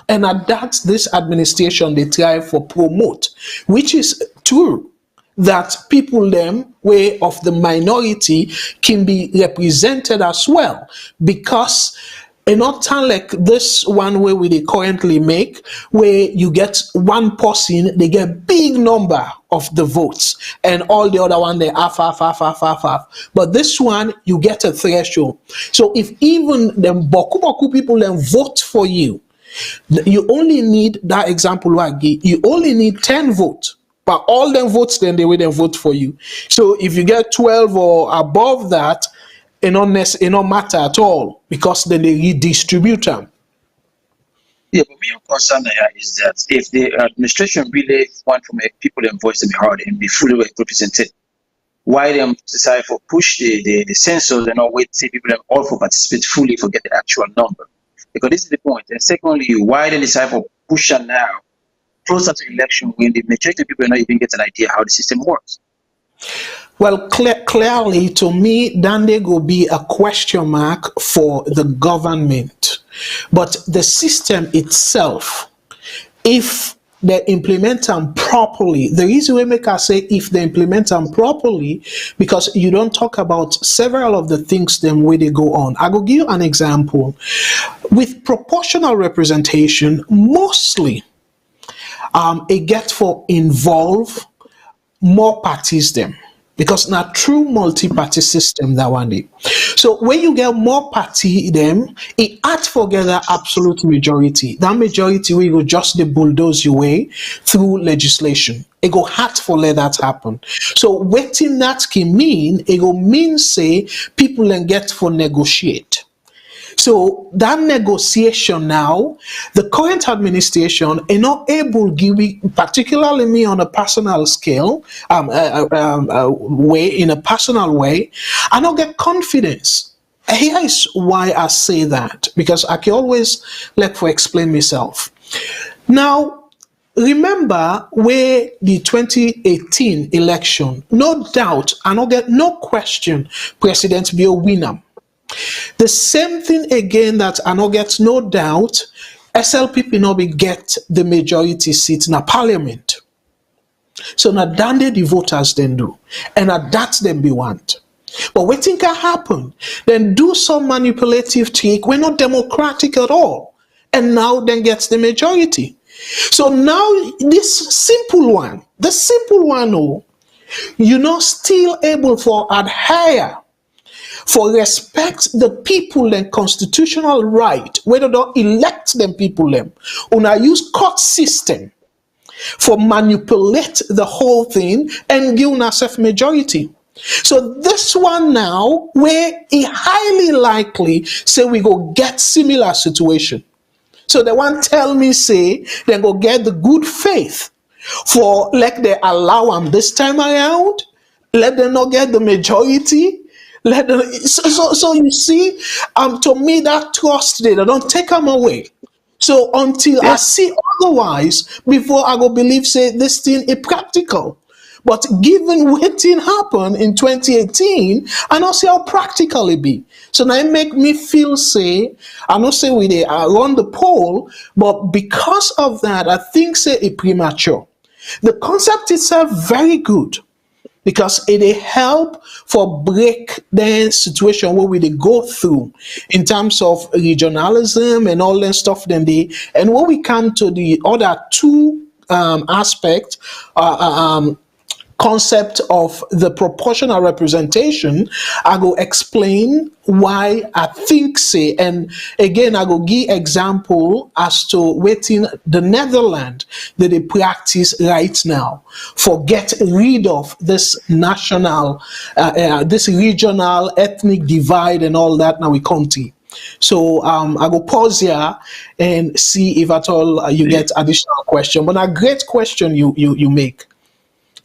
And that this administration they try for promote, which is true, that people them way of the minority can be represented as well, because not like this one way we they currently make, where you get one person, they get big number of the votes, and all the other one they half. But this one you get a threshold. So if even them boku people then vote for you, you only need that example I give. You only need 10 votes. But all them votes, then they will then vote for you. So if you get 12 or above that, it don't matter at all, because then they redistribute them. Yeah, but my concern here is that if the administration really want to make people and voice them heard and be fully represented, why them decide for push the census and not wait say people them all for participate fully for get the actual number? Because this is the point. And secondly, why they decide for push now closer to election when the majority of people not even get an idea how the system works? Well, clearly to me, then there will be a question mark for the government. But the system itself, if they implement them properly, the reason we make us say if they implement them properly, because you don't talk about several of the things them where they go on. I will give you an example. With proportional representation, mostly it gets for involve more parties them, because now true multi-party system that one day. So when you get more party them, it add together absolute majority. That majority will go just the bulldoze your way through legislation. It go hard for let that happen. So waiting that can mean, it go mean say people then get for negotiate. So that negotiation now, the current administration is not able to give me, particularly me on a personal scale, way in a personal way, I don't get confidence. Here is why I say that, because I can always like for explain myself. Now, remember where the 2018 election, no doubt, I don't get no question, President be a winner. The same thing again that I no get no doubt, SLPP no be get the majority seat in a parliament. So now that the voters then do, and now that them be want. But what think can happen? Then do some manipulative trick. We're not democratic at all, and now then gets the majority. So now this simple one, oh, you're not still able for adhere. For respect the people and constitutional right, whether they elect them people them, una use court system for manipulate the whole thing and give una self majority. So this one now, where it highly likely say we go get similar situation. So they want tell me say they go get the good faith for like they allow them this time around, let them not get the majority. Let them, so you see, to me that trust they don't take them away. So until I see otherwise, before I go believe say this thing is practical. But given what thing happened in 2018, I don't see how practical it be. So now it make me feel say, I don't say we they run the poll, but because of that, I think say it premature. The concept itself very good, because it help for break the situation where we they go through in terms of regionalism and all that stuff. Then they, and when we come to the other two aspects, concept of the proportional representation, I go explain why I think say, and again I go give example as to waiting the Netherlands that they practice right now for get rid of this national, this regional ethnic divide and all that now we country. So I go pause here and see if at all you get additional question. But a great question you make.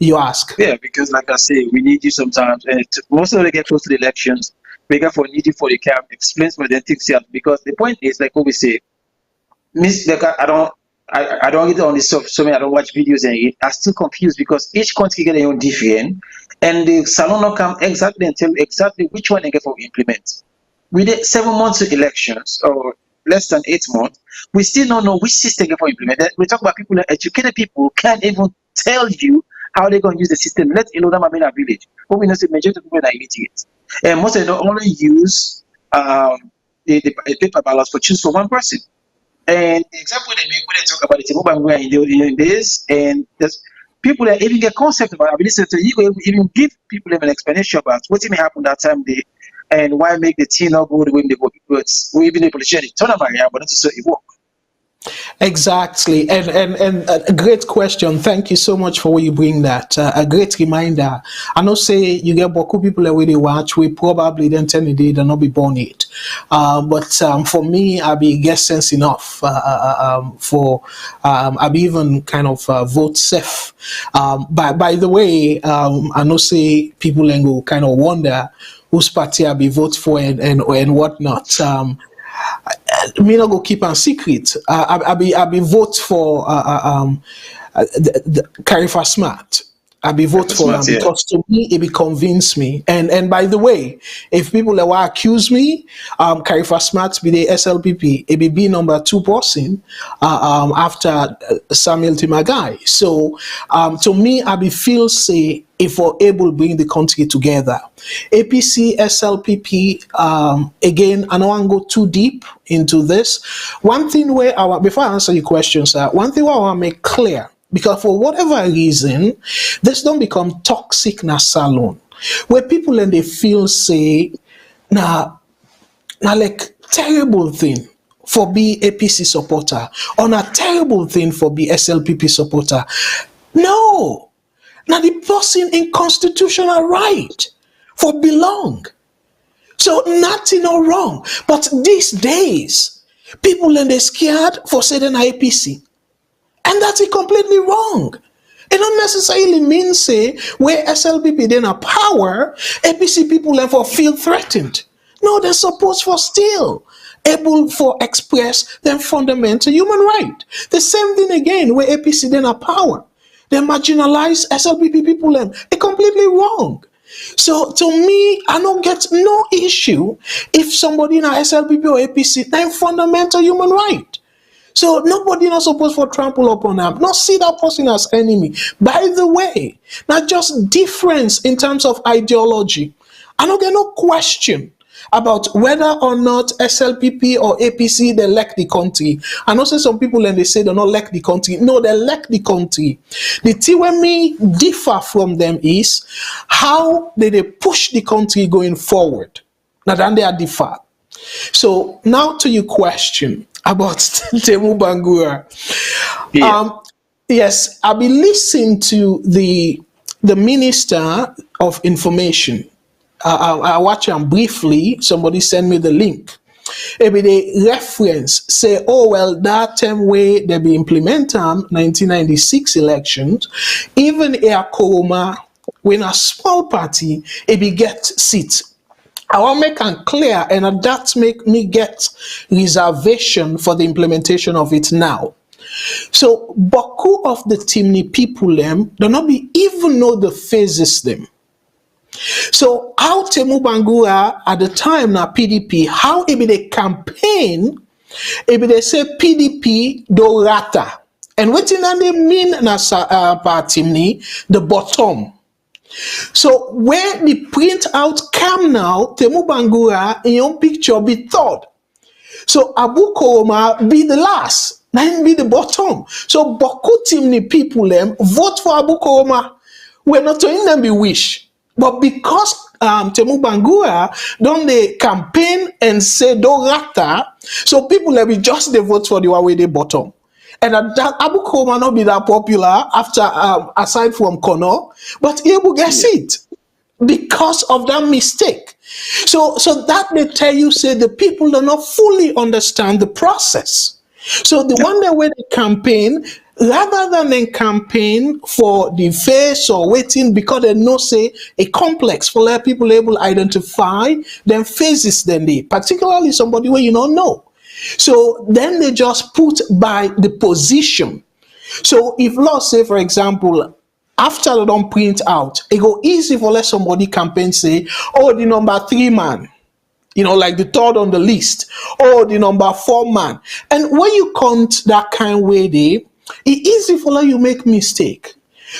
You ask. Yeah, because like I say, we need you sometimes, and most of them get close to the elections. We got for need you for the camp explains what they think. Because the point is, like what we say, Miss, like I don't get on this stuff. So many I don't watch videos and I'm still confused because each country get their own different, and the Salone not come exactly and tell exactly which one they get for implement. We did 7 months to elections or less than 8 months. We still don't know which system get for implement. We talk about people, educated people can't even tell you how they're going to use the system. Let alone them in a village. But we know the majority of people are illiterate. And most of them only use the paper ballots for choose for one person. And the example they make when they talk about the mobile in this, and there's people that even get concept about it. Listen to you even give people an explanation about what may happen that time they and why make the team not go the way they go because we even the politician turn them around, but not so it work. Exactly, and a great question. Thank you so much for what you bring that. A great reminder. I know say you get Boku people that they watch. We probably then tell you they not be born it. But for me, I be get sense enough for I be even kind of vote safe. By the way, I know say people then go kind of wonder whose party I be vote for and whatnot. Me not go keep a secret. I be vote for the Carifa Smart. I be vote for him because to me it be convince me. And by the way, if people that will accuse me, Carifa Smart be the SLPP, it be number 2 person after Samuel Timagai. So to me, I be feel say if we're able to bring the country together. APC, SLPP, again, I don't want to go too deep into this. One thing where before I answer your questions, one thing where I want to make clear, because for whatever reason, this don't become toxic na Salone, where people and they feel say, now like terrible thing for be APC supporter, or a terrible thing for be SLPP supporter. No. Now the person in constitutional right for belong. So nothing no wrong. But these days, people and they scared for saying APC. And that's completely wrong. It don't necessarily mean say where SLPP then a power, APC people then for feel threatened. No, they're supposed for still able for express their fundamental human right. The same thing again where APC then a power. They marginalize SLPP people them. It's completely wrong. So to me, I don't get no issue if somebody in a SLPP or APC then fundamental human right. So nobody not supposed to trample upon them. Not see that person as enemy. By the way, not just difference in terms of ideology. I don't get no question about whether or not SLPP or APC they elect the country. I know say some people and they say they not elect the country. No, they elect the country. The thing where me differ from them is how they push the country going forward. Now then they are differ. So now to your question about Temu Bangura. Yeah. Yes, I've been listening to the Minister of Information. I watch him briefly. Somebody sent me the link. Maybe they reference say, oh well, that time way they be implement 1996 elections. Even Air Koroma, when a small party, it be get seats. I want to make it clear, and that make me get reservation for the implementation of it now. So, Boku of the Timni people them do not be even know the phases them. So, how Temu Bangura at the time na PDP, how it be the campaign, it be they say PDP do rata, and what in they mean na Timni the bottom. So where the print out come now, Temu Bangura in your picture be third. So Abu Koroma be the last, then be the bottom. So Boku Timni people them vote for Abu Koroma. We're not telling them we wish. But because Temu Bangura don't they campaign and say do rata, so people let me just they vote for the one way they bottom. And that Abu Ko might not be that popular after aside from Kono, but he will get it because of that mistake. So that they tell you say the people do not fully understand the process. So the one that when they campaign, rather than they campaign for the face or waiting because they know say a complex for let people able to identify then phases then they particularly somebody where you don't know. So then they just put by the position. So if let's say for example after they don't print out, it go easy for let somebody campaign say, oh the number 3 man, like the third on the list, or the number 4 man. And when you count that kind of way there, it's easy for you make mistake.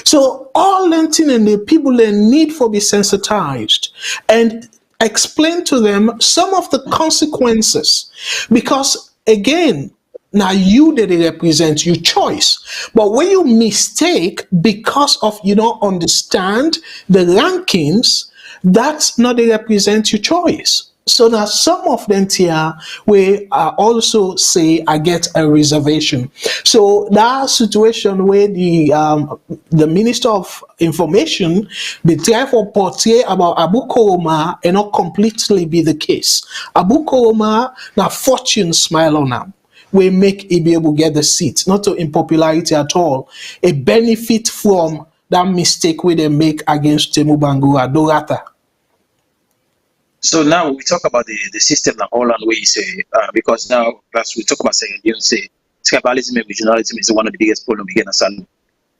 So all thing and the people they need for be sensitized and explain to them some of the consequences. Because again, now you that they represent your choice. But when you mistake because of you don't understand the rankings, that's not they represent your choice. So now some of them here we also say I get a reservation. So that situation where the Minister of Information be try for portray about Abu Koroma and not completely be the case. Abu Koroma now fortune smile on him. We make it be able to get the seat, not to impopularity at all. A benefit from that mistake where they make against Temu Bangura Dorata. So now we talk about the system that Holland way you say, because now as we talk about saying, you say tribalism and regionalism is one of the biggest problems we get in Salone.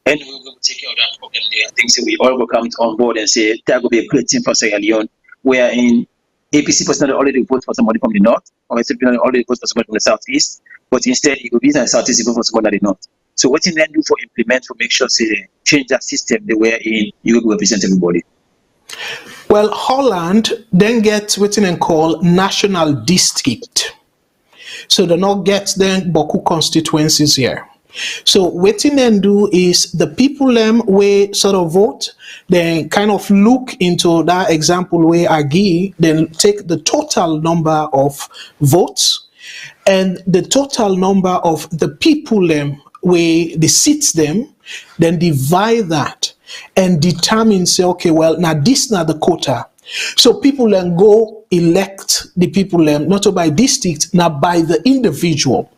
And we will take care of that problem there. I think so we all will come on board and say that will be a great team for Sierra Leone, wherein APC personally already vote for somebody from the north, or SPP already vote for somebody from the southeast, but instead it will be in the southeast vote for somebody from the north. So what you then do for implement for make sure say change that system the way in you will represent everybody. Well, Holland then gets what they call national district. So they not get then Boku constituencies here. So what they then do is the people them way sort of vote, then kind of look into that example where I give, then take the total number of votes and the total number of the people them where the seats them, then divide that and determine say okay well now this now the quota, so people then go elect the people them not by district now by the individual.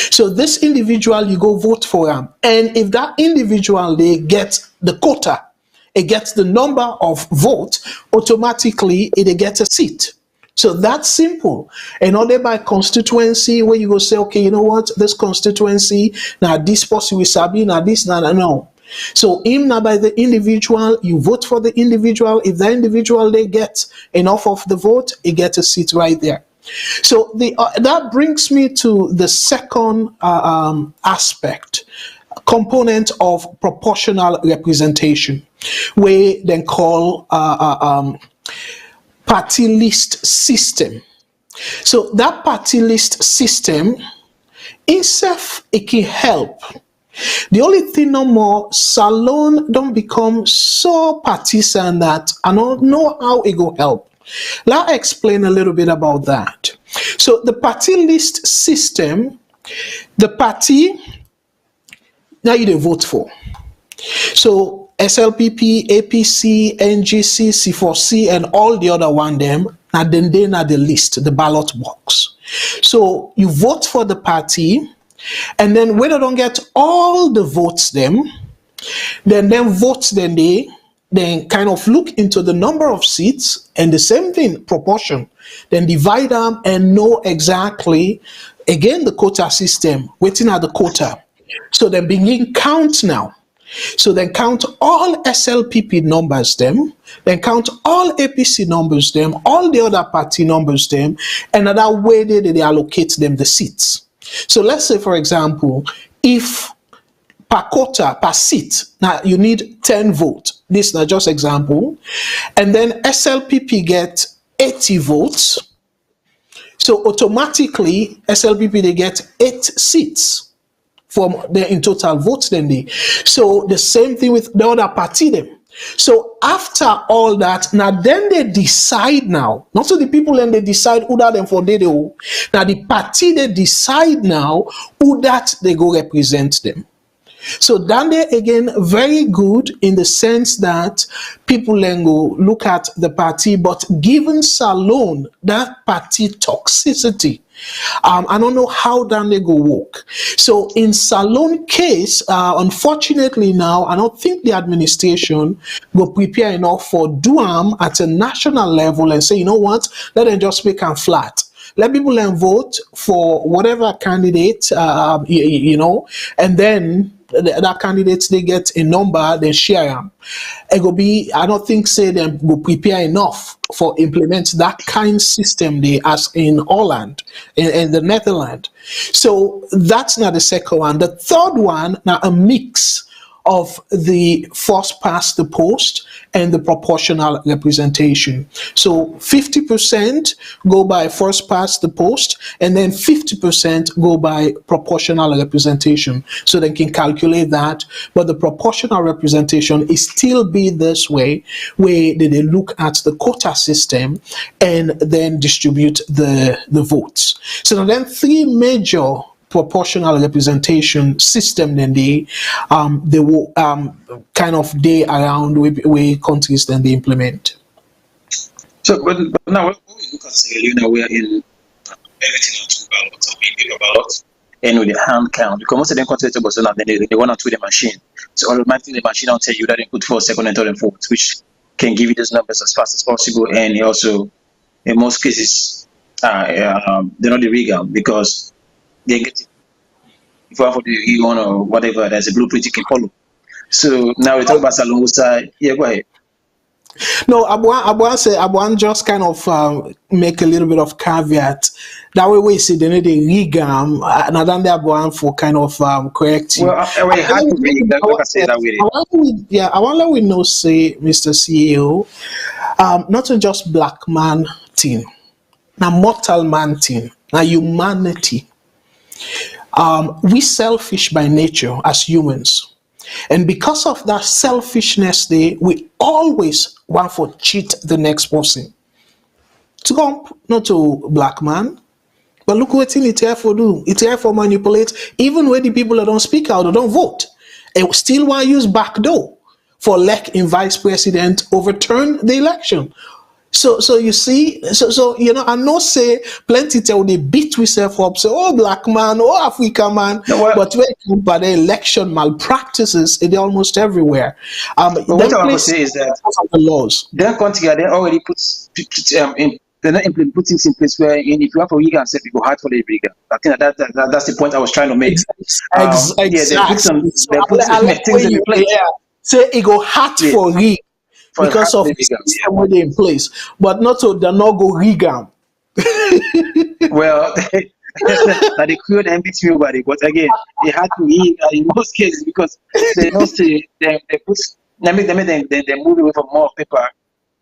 So this individual you go vote for him, and if that individual they get the quota, it gets the number of votes, automatically it gets a seat. So that's simple. And other by constituency where you go say okay you know what, this constituency now this person will sabi now this now no. So him now by the individual, you vote for the individual. If the individual they get enough of the vote, he gets a seat right there. So that brings me to the second aspect, component of proportional representation, we then call party list system. So that party list system itself it can help. The only thing no more, Salone don't become so partisan that I don't know how it will help. Let me explain a little bit about that. So the party list system, the party, now you vote for. So SLPP, APC, NGC, C4C, and all the other one them, and then they are the list, the ballot box. So you vote for the party, and then when they don't get all the votes then votes they then kind of look into the number of seats and the same thing proportion, then divide them and know exactly again the quota system waiting at the quota. So then begin count now. So then count all SLPP numbers them, then count all APC numbers them, all the other party numbers them, and that way they allocate them the seats. So let's say, for example, if per quota, per seat, now you need 10 votes. This is not just example. And then SLPP get 80 votes. So automatically, SLPP, they get 8 seats from their in total votes then they. So the same thing with the other party them. So after all that, now then they decide now. Not so the people and they decide who that them for they do. Now the party they decide now who that they go represent them. So Dande again very good in the sense that people then go look at the party, but given Salone that party toxicity, I don't know how Dande go work. So in Salone case, unfortunately now, I don't think the administration will prepare enough for Duam at a national level and say, you know what, let them just make them flat. Let people then vote for whatever candidate, and then that candidates they get a number, they share them. It will be, I don't think say them will prepare enough for implement that kind system they as in Holland, in the Netherlands. So that's not the second one. The third one, now a mix of the first past the post and the proportional representation. So 50% go by first past the post, and then 50% go by proportional representation. So they can calculate that, but the proportional representation is still be this way, where they look at the quota system and then distribute the votes. So then three major proportional representation system then they will kind of day around where countries then they implement. So, but now when we look at Sierra Leone, we are in everything on two ballots, paper ballots, and with the hand count. Because most of them countries they want to do the machine. So automatically the machine will tell you that they put first, second, and third and fourth, which can give you those numbers as fast as possible. And it also, in most cases, they're not the regal because they get it. If you have for the E1 or whatever, there's a blueprint you can follow. So now we talk about Salone side. Yeah, go ahead. No, Abuan just kind of make a little bit of caveat. That way we see they need a regam, and then the Abuan for kind of correct you. Well, I had to read that. Like I said that way. I want to let we know, say, Mr. CEO, not just black man thing, now mortal man thing, now humanity. We selfish by nature as humans, and because of that selfishness, we always want to cheat the next person. To come not to black man, but look what it here for do. It's here for manipulate. Even when the people that don't speak out or don't vote, and still want to use backdoor for elect in vice president overturn the election. So you see, so you know, I know say plenty tell they beat yourself up, say, oh black man, oh African man, but when it comes by the election malpractices, they're almost everywhere. But what I want to say is that the laws. Their country they already they're not putting things in place where if you have a vegan, say you go hard for the vegan. I think that's the point I was trying to make. Exactly. Yeah, they put things in place. Yeah. Say it go hard for rig. Because of the system where they in place, but not so they're not go regam. Well, they create MBT nobody, but again, they had to rig in most cases because they don't say they put they move away from more paper.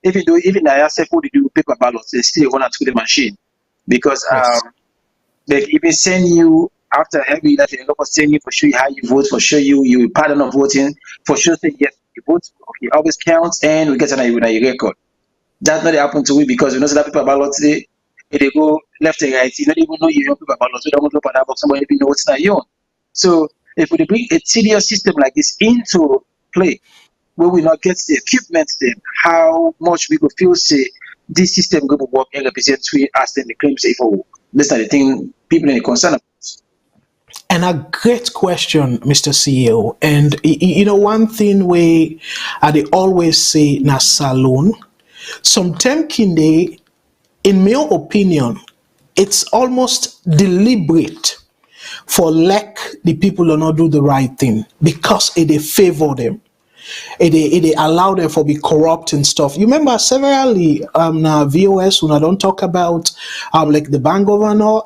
If you do even ISF who they do paper ballots, they still want to the machine because they even send you after every election, they send you for show you how you vote, for show you pattern of voting, for sure say yes. Vote, okay, always counts, and we get a record. That's not happen to me because you know that paper ballots they go left and right. You don't even know you have paper ballots. You don't look at that box. Somebody even know what's not your own. So if we bring a serious system like this into play, where we not get the equipment, then how much we go feel say this system go to work and represent we as then the claim say for work. That's not the thing people in the concern about. And a great question, Mr. CEO. And you know, one thing they always say na Salone, sometimes kinde, in my opinion, it's almost deliberate for the people to not do the right thing because they favor them. It allow them for be corrupt and stuff. You remember severally VOS when I don't talk about like the bank governor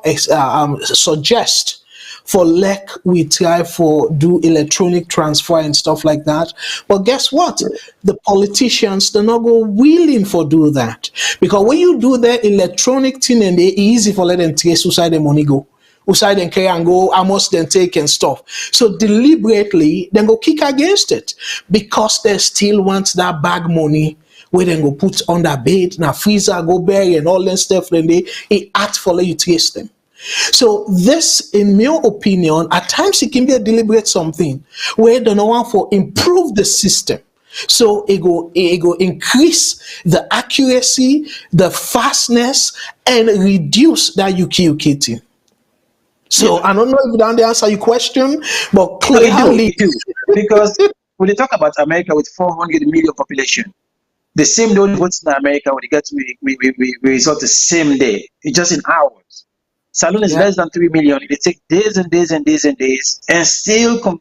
suggest for we try for do electronic transfer and stuff like that. But guess what? The politicians, they're not go willing for do that. Because when you do that electronic thing and they easy for let them trace who side the money go. Usai then carry and go, almost then take and stuff. So deliberately, then go kick against it because they still want that bag money where then go put on that bed, now freezer, go bury and all that stuff, then they act for you trace them. So this, in my opinion, at times it can be a deliberate something where the no one for improve the system. So it go increase the accuracy, the fastness, and reduce that UK thing. So I don't know if that answer your question, but clearly it do. Because when they talk about America with 400 million population, the same day votes in America when they get we result the same day. It's just in hours. Salone is less than 3 million. It take days and days and days and days, and still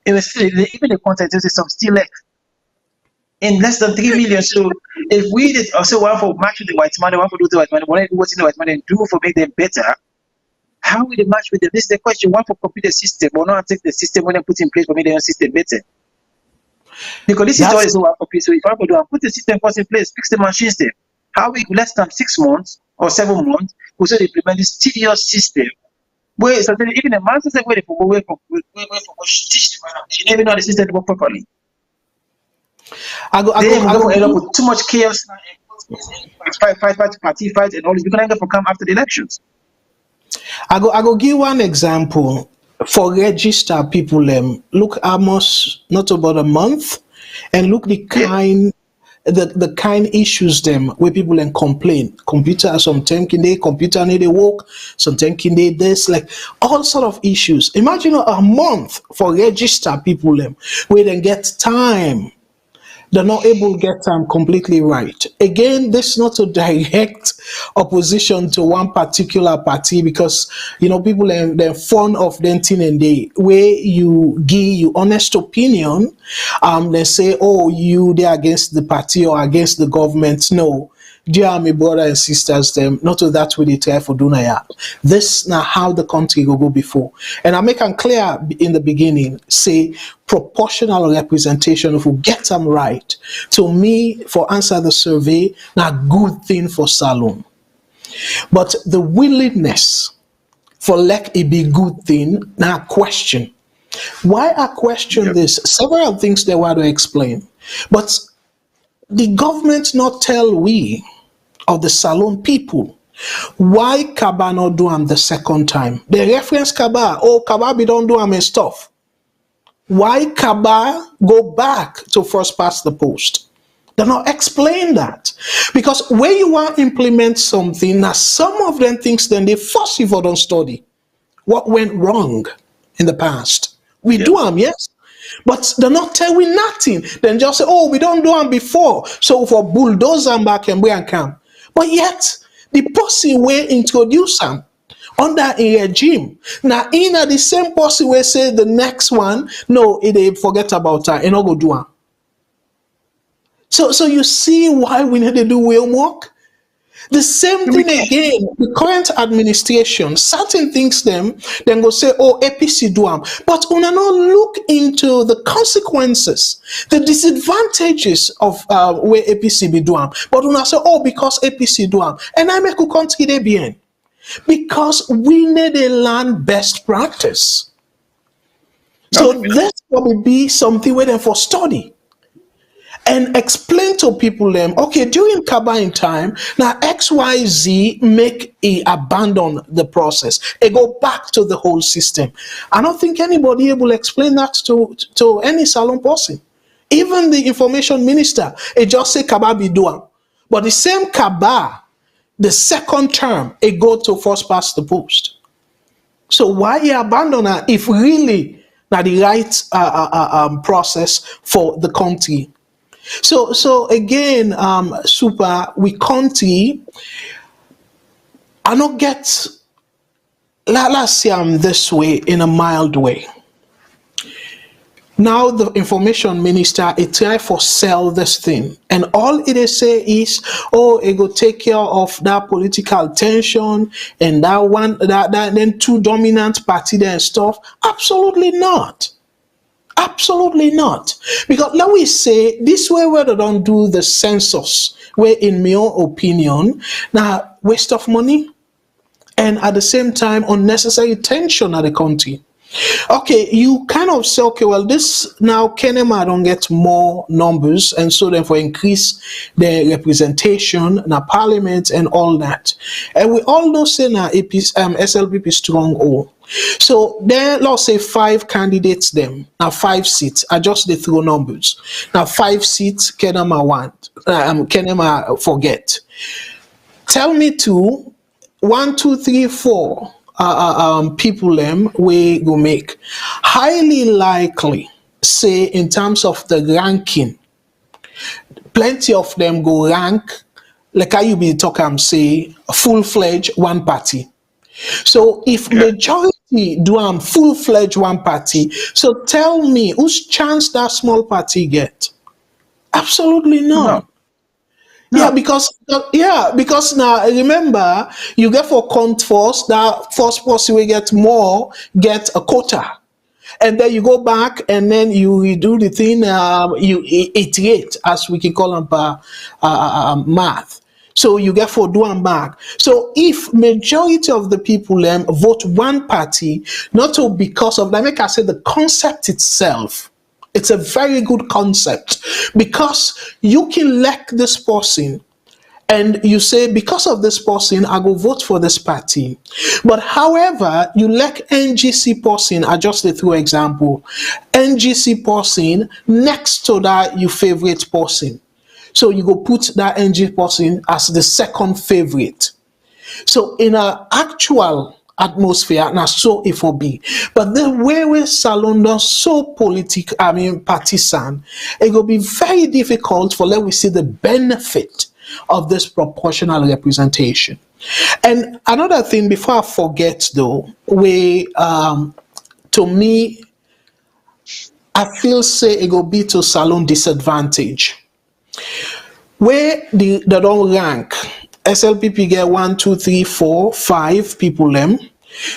it was still, even the content system still left in less than 3 million. So if we did also one for match with the white man, one for do the white man, one for what's in the white man and do for make them better, how will they match with them? This is the question. One for copy the system, or not take the system when they put in place for make their system better. Because this is always one copy. So if I go do and put the system first in place, fix the machine system, how we less than 6 months or 7 months, we should implement this tedious system. Where certainly even the man says where they for teach the man, they never know the system to work properly. I go end up with too much chaos, fight, and all this. We can end up for come after the elections. I go give one example for register people. Look almost not about a month, and look the kind the kind issues them where people then complain. Computer sometimes can they computer need they work, sometimes can they this like all sort of issues. Imagine a month for register people where then get time. They're not able to get time completely right. Again, this is not a direct opposition to one particular party because, people they're fond of them thing and they, where you give you honest opinion, they say, oh, they're against the party or against the government. No. Dear my brother and sisters, them not to that way they try for Dunaya. This now how the country will go before. And I make it clear in the beginning, say proportional representation, if we get them right, to me, for answer the survey, now good thing for Salone. But the willingness for let it be good thing, now question. Why I question this? Several things they want to explain. But the government not tell we of the Salone people why Kaba not do them the second time. They reference Kaba, Kaba be don't do them and stuff. Why Kaba go back to first past the post? They not explain that. Because when you want to implement something, now some of them things then they force you for don't study. What went wrong in the past? We do them, yes. But they're not telling nothing. Then just say, we don't do them before. So for bulldoze them back and we and come. But yet, the person will introduce them under a regime. Now, in the same person will say the next one, no, they forget about that and not go do them. So you see why we need to do homework? The same thing again, the current administration, certain things then go say, APC do them. But we not look into the consequences, the disadvantages of where APC be do them. But we not say, because APC do them. And I make a country they be in. Because we need to learn best practice. So this will be something where them for study. And explain to people during Kaba time, now XYZ make abandon the process. It go back to the whole system. I don't think anybody able to explain that to any Salone person. Even the information minister, it just say Kaba be doing. But the same Kaba, the second term, it go to first past the post. So why he abandon her if really not the right process for the country? So again, we country, I not get, let's say this way in a mild way. Now the information minister, it try for sell this thing. And all it say is, it go take care of that political tension and that one, that then two dominant party there and stuff. Absolutely not. Absolutely not. Because let me say, this way where they don't do the census, where in my own opinion, now waste of money, and at the same time unnecessary tension at the county. Okay, you kind of say, okay, well, this now Kenema don't get more numbers, and so therefore increase the representation in our parliament and all that. And we all know say now SLPP stronghold. So there, let's say 5 candidates them, now 5 seats, I just they throw numbers. Now 5 seats, Kenema want, Kenema forget. Tell me 2, 1, 2, 3, 4 people them we go make. Highly likely, say in terms of the ranking, plenty of them go rank, like I you be talking say full-fledged one party. So if majority do full-fledged one party, so tell me whose chance that small party get? Absolutely none. No. Because now remember you get for count first that first person will get more get a quota, and then you go back and then you redo the thing. You iterate, as we can call them math. So you get for do and back. So if majority of the people vote one party, not all because of like I said, the concept itself. It's a very good concept because you can elect this person and you say, because of this person, I go vote for this party. But however, you elect NGC person, I just did through example, NGC person next to that you favorite person. So you go put that NG person as the second favorite. So in an actual atmosphere, now so it will be. But the way we Salone done so partisan, it will be very difficult for let we see the benefit of this proportional representation. And another thing, before I forget though, we to me, I feel say it will be to Salone disadvantage. Where they don't rank, SLPP get 1, 2, 3, 4, 5 people them.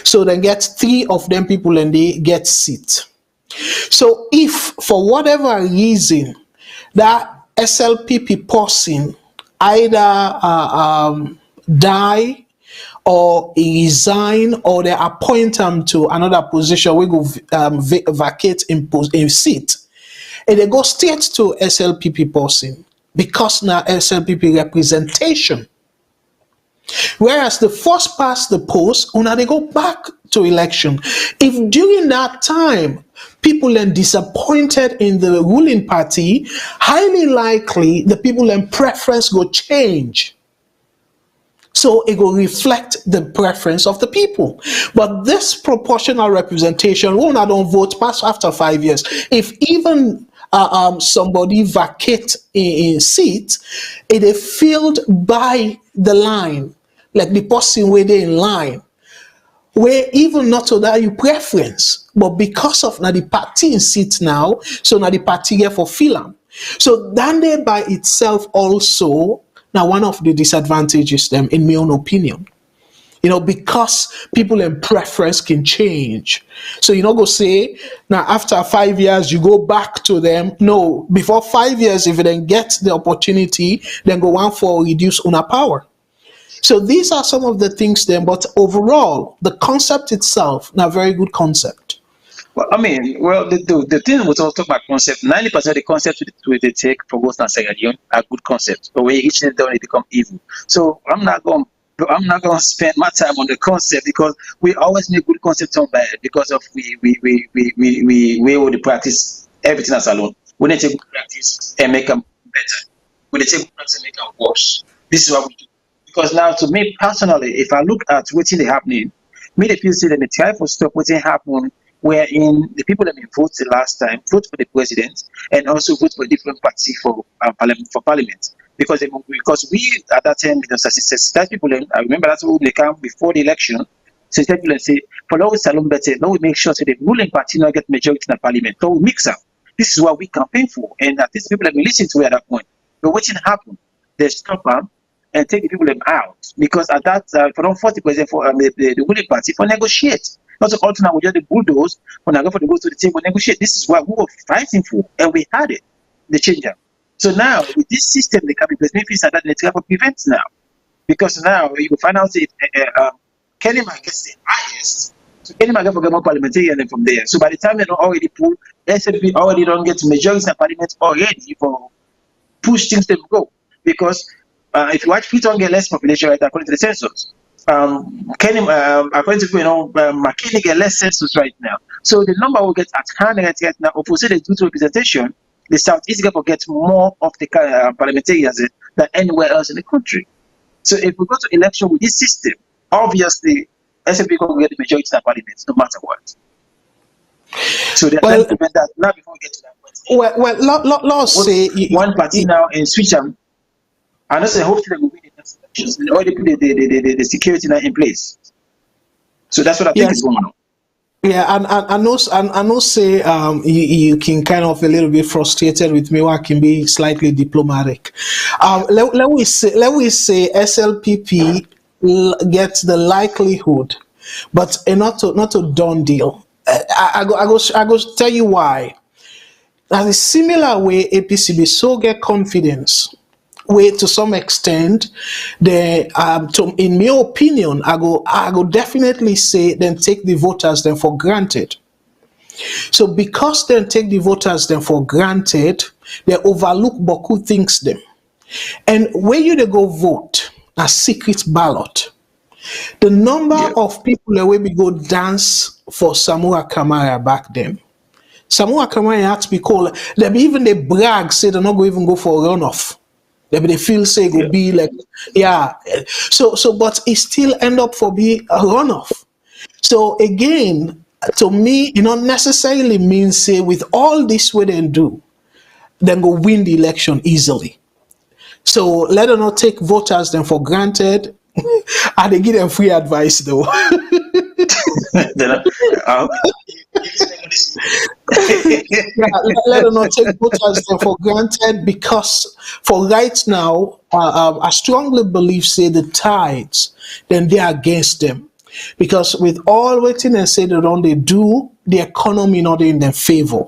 So they get 3 of them people and they get seat. So if for whatever reason that SLPP person either die or resign or they appoint them to another position, we go vacate in seat, and they go straight to SLPP person because now SLPP representation. Whereas the first past the post, now they go back to election. If during that time people are disappointed in the ruling party, highly likely the people in preference go change. So it will reflect the preference of the people. But this proportional representation, when I don't vote past after 5 years, if even somebody vacate in seat, it is filled by the line, like the person where they in line, where even not to that you preference, but because of now the party in seat now, so now the party get for fill. So that there by itself also now one of the disadvantages them in my own opinion. Because people in preference can change. So go say, now after 5 years, you go back to them. No, before 5 years, if you then get the opportunity, then go on for reduce owner power. So these are some of the things then, but overall, the concept itself, now very good concept. Well, the thing we talk about concept, 90% of the concepts we take for Ghost and Sierra Leone are good concepts, but when you reach them down, they become evil. So I'm not going to spend my time on the concept because we always make good concepts on bad because of we will practice everything as alone. We need to take good practice and make them better. We need to take good practice and make them worse. This is what we do. Because now, to me personally, if I look at what's happening, me the people say that they try for stop what's happening, wherein the people that vote the last time vote for the president and also vote for a different party for parliament. Because we at that time, Census people, I remember that's what they come before the election. Census people say, for now, Salone better, now we make sure that the ruling party not get majority in the parliament. So we mix up. This is what we campaign for, and that these people have been listening to at that point. But what didn't happen? They stop them and take the people out because at that for 40% for the ruling party for negotiate. Not to alternate with the bulldoze when I go for the go to the table negotiate. This is what we were fighting for, and we had it. The change up. So now with this system, the capital maybe that they have to prevent now, because now you will find out if Kenema gets the highest. So Kenema get for get more parliamentarian than from there. So by the time they don't already pull, SLP already don't get majority in parliament already for push things to go. Because if you watch, Freetown get less population right now, according to the census. According to McKinney get less census right now. So the number will get at hand right now. Opposite the due to representation, the Southeast will get more of the parliamentarians than anywhere else in the country. So if we go to election with this system, obviously SNP will get the majority in parliament, no matter what. So they're trying to prevent that. Now, before we get to that point, let's say one party now in Switcham, and I say hopefully they will win the next elections. They already put the security now in place. So that's what I think is going on. Yeah, and I know say you can kind of a little bit frustrated with me, or I can be slightly diplomatic. Let we say SLPP gets the likelihood, but not a done deal. I go tell you why. As a similar way, APCB so get confidence. Way to some extent, in my opinion, I go definitely say then take the voters then for granted. So because then take the voters then for granted, they overlook Boku things them. And when you they go vote a secret ballot, the number of people that will be go dance for Samura Kamara back then. Samura Kamara had to be called. They brag say they're not going to even go for a runoff. They feel say it will be like, So, but it still end up for be a runoff. So again, to me, it not necessarily means say with all this way they do, then go win the election easily. So let them not take voters then for granted, and they give them free advice though. Let them not take voters for granted, because for right now, I strongly believe say the tides, then they are against them, because with all waiting and say that they do, the economy not in their favor.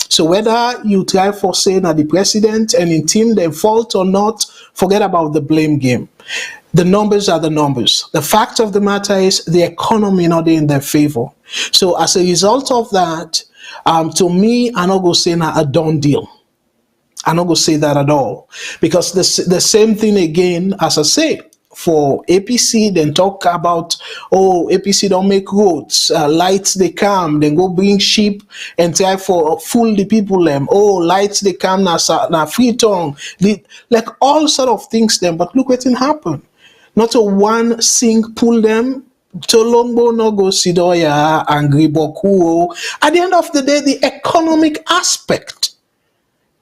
So whether you try for saying that the president and in team their fault or not, forget about the blame game. The numbers are the numbers. The fact of the matter is the economy not in their favor. So as a result of that, to me, I'm not going to say a done deal. I'm not going to say that at all. Because the same thing again, as I say, for APC, then talk about, APC don't make roads, lights they come, then go bring sheep and try for fool the people them. Lights they come, na Freetown, like all sort of things them. But look what happened. Not a one sing pull them. Tolombo no go Sidoya angry Boku. At the end of the day, the economic aspect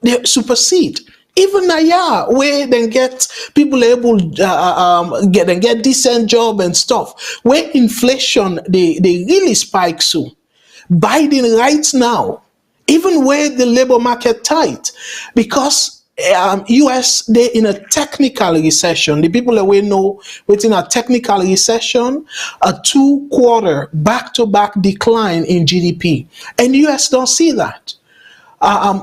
they supersede. Even now, where then get people able get decent job and stuff. Where inflation they really spike so. Biden right now, even where the labor market tight, because US they in a technical recession. The people that we know within a technical recession, a 2-quarter back-to-back decline in GDP, and US don't see that.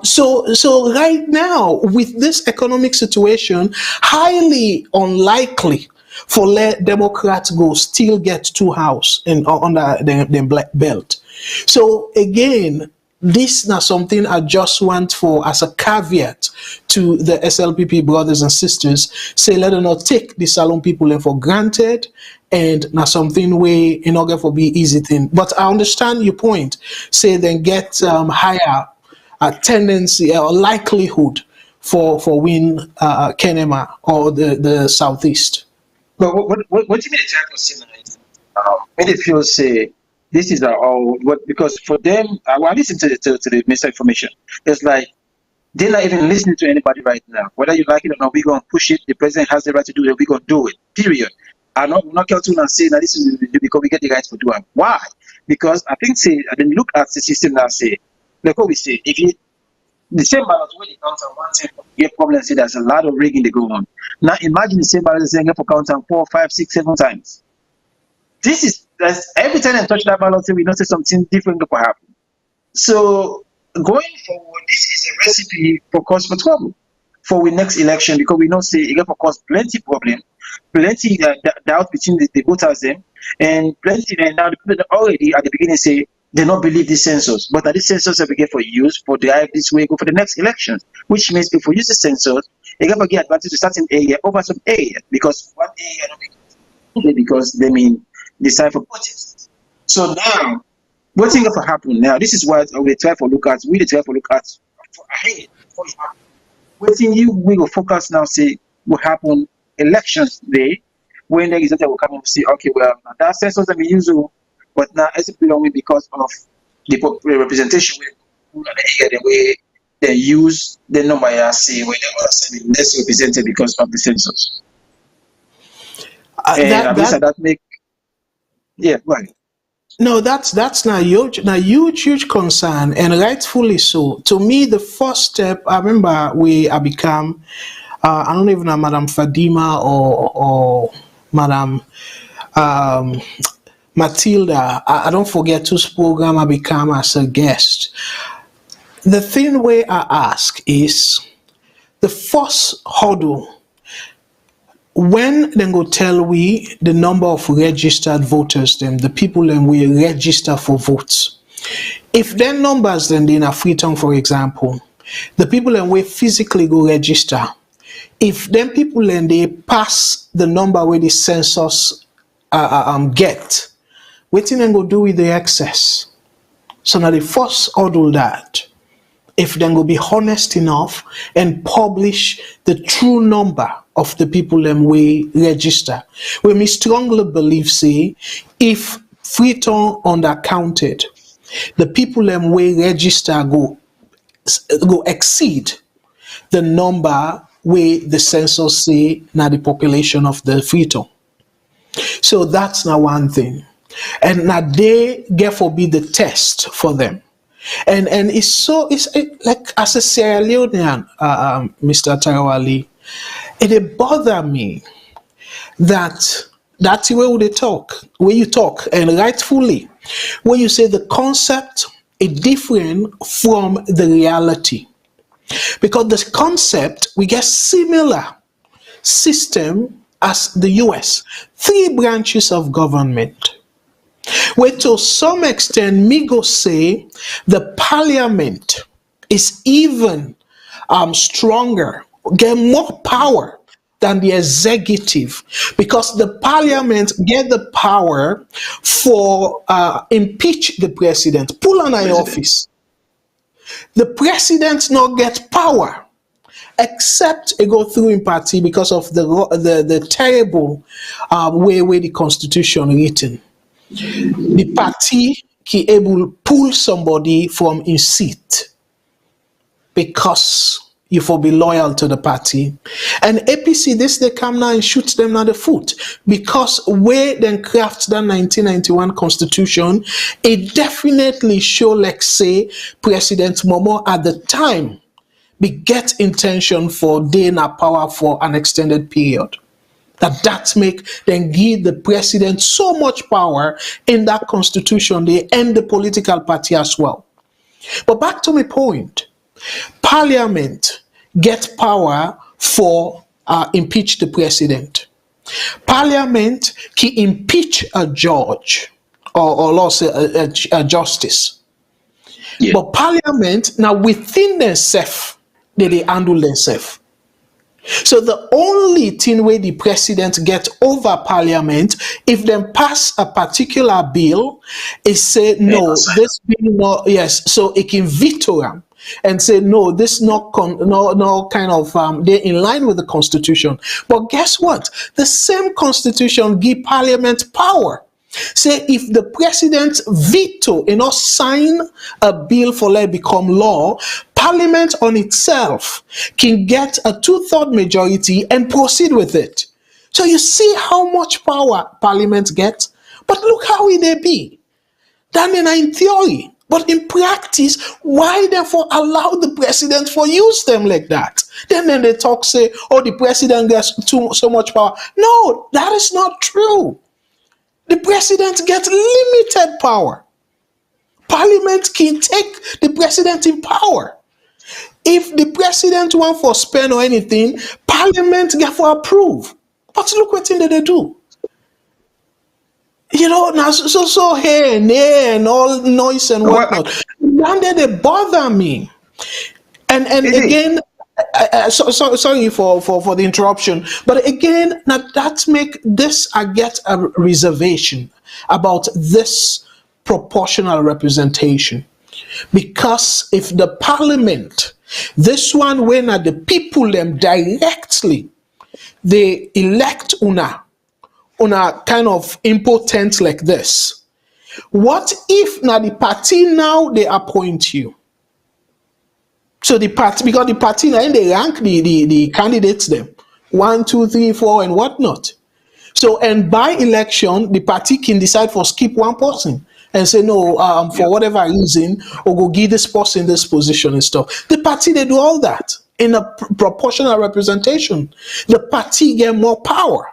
So right now, with this economic situation, highly unlikely for let Democrats go still get 2 house under the black belt. So again, this is not something I just want for as a caveat to the SLPP brothers and sisters. Say let them not take the Salone people for granted, and not something way in order for be easy thing. But I understand your point. Say then get higher tendency or likelihood for win Kenema or the Southeast. But what do you mean exactly? When they feel say this is all what, because for them, I listen to the misinformation. It's like they're not even listening to anybody right now. Whether you like it or not, we're gonna push it. The president has the right to do it. We're gonna do it. Period. I'm not counting and saying that this is because we get the rights to do it. Why? Because I think I didn't look at the system now. Say like what we say, if you the same ballot where they count on 1 time, you probably say there's a lot of rigging they go on. Now imagine the same ballot saying for count on 4, 5, 6, 7 times. Every time I touch that ballot, we notice something different will happen. So going forward, this is a recipe for cause for trouble for the next election, because we know say it will cause plenty problem, plenty doubt between the voters them, And plenty, and now the people that already at the beginning say they don't believe this census, but that this census will get for use for drive this way, go for the next elections, which means if we use the census, they can get advantage to certain area over some area because one area don't make because they mean decide for protest. So now, what's going to happen now? This is what we try for look at. We try for look at for ahead. What thing you we will focus now? Say what happen elections day when the result will come and say, okay, well that census that we use, but now it's belonging because of the representation we the way they use the number I say when they are less represented because of the census. And that make right. No, that's not huge concern, and rightfully so. To me, the first step, I remember I become, I don't even know Madam Fadima or Madam Matilda. I don't forget whose program I become as a guest. The thing where I ask is the first hurdle. When they go tell we the number of registered voters, them the people then we register for votes. If their numbers then in a Freetown, for example, the people then we physically go register. If them people then they pass the number where the census get, what then go do with the excess? So now the first hurdle that. If they go be honest enough and publish the true number of the people them we register. We me strongly believe say if Freetown undercounted, the people them we register go exceed the number where the census say now the population of the Freetown. So that's now one thing. And now they therefore be the test for them. And it's like as a Sierra Leonean, Mr. Tarawali, it bother me that's the way they talk, where you talk, and rightfully, when you say the concept is different from the reality, because the concept we get similar system as the US, 3 branches of government. Where to some extent, me go say the parliament is even stronger, get more power than the executive, because the parliament get the power for impeach the president, pull on our office. The president not get power except it go through in party because of the terrible way the constitution written. The party can able pull somebody from his seat because you for be loyal to the party. And APC, this they come now and shoot them on the foot because where then craft that 1991 constitution, it definitely show like say President Momo at the time be get intention for daing a power for an extended period. That make then give the president so much power in that constitution, they end the political party as well. But back to my point, parliament get power for impeach the president. Parliament can impeach a judge or lost a justice. Yeah. But parliament now within themselves, they handle themselves. So the only thing where the president get over parliament, if them pass a particular bill, is say no, this bill not yes, so it can veto them and say no, this not no kind of they're in line with the constitution. But guess what? The same constitution give parliament power. Say if the president veto not sign a bill for let become law, parliament on itself can get a 2/3 majority and proceed with it. So you see how much power parliament gets. But look how it they be. That mean in theory, but in practice, why therefore allow the president for use them like that? Then they talk say, oh, the president gets so much power. No, that is not true. The president gets limited power. Parliament can take the president in power. If the president want for spend or anything, parliament get for approve. But look what thing that they do. Now so here and there and all noise and Well, whatnot. One day they bother me. And it is. again, sorry for the interruption, but again, now that make this, I get a reservation about this proportional representation, because if the parliament, this one when the people them directly, they elect una kind of impotent like this. What if now the party now they appoint you? So the party, because the party now they rank the candidates them 1, 2, 3, 4 and whatnot. So and by election, the party can decide for skip one person and say no, for whatever reason, or go give this person this position and stuff. The party they do all that in a proportional representation. The party get more power.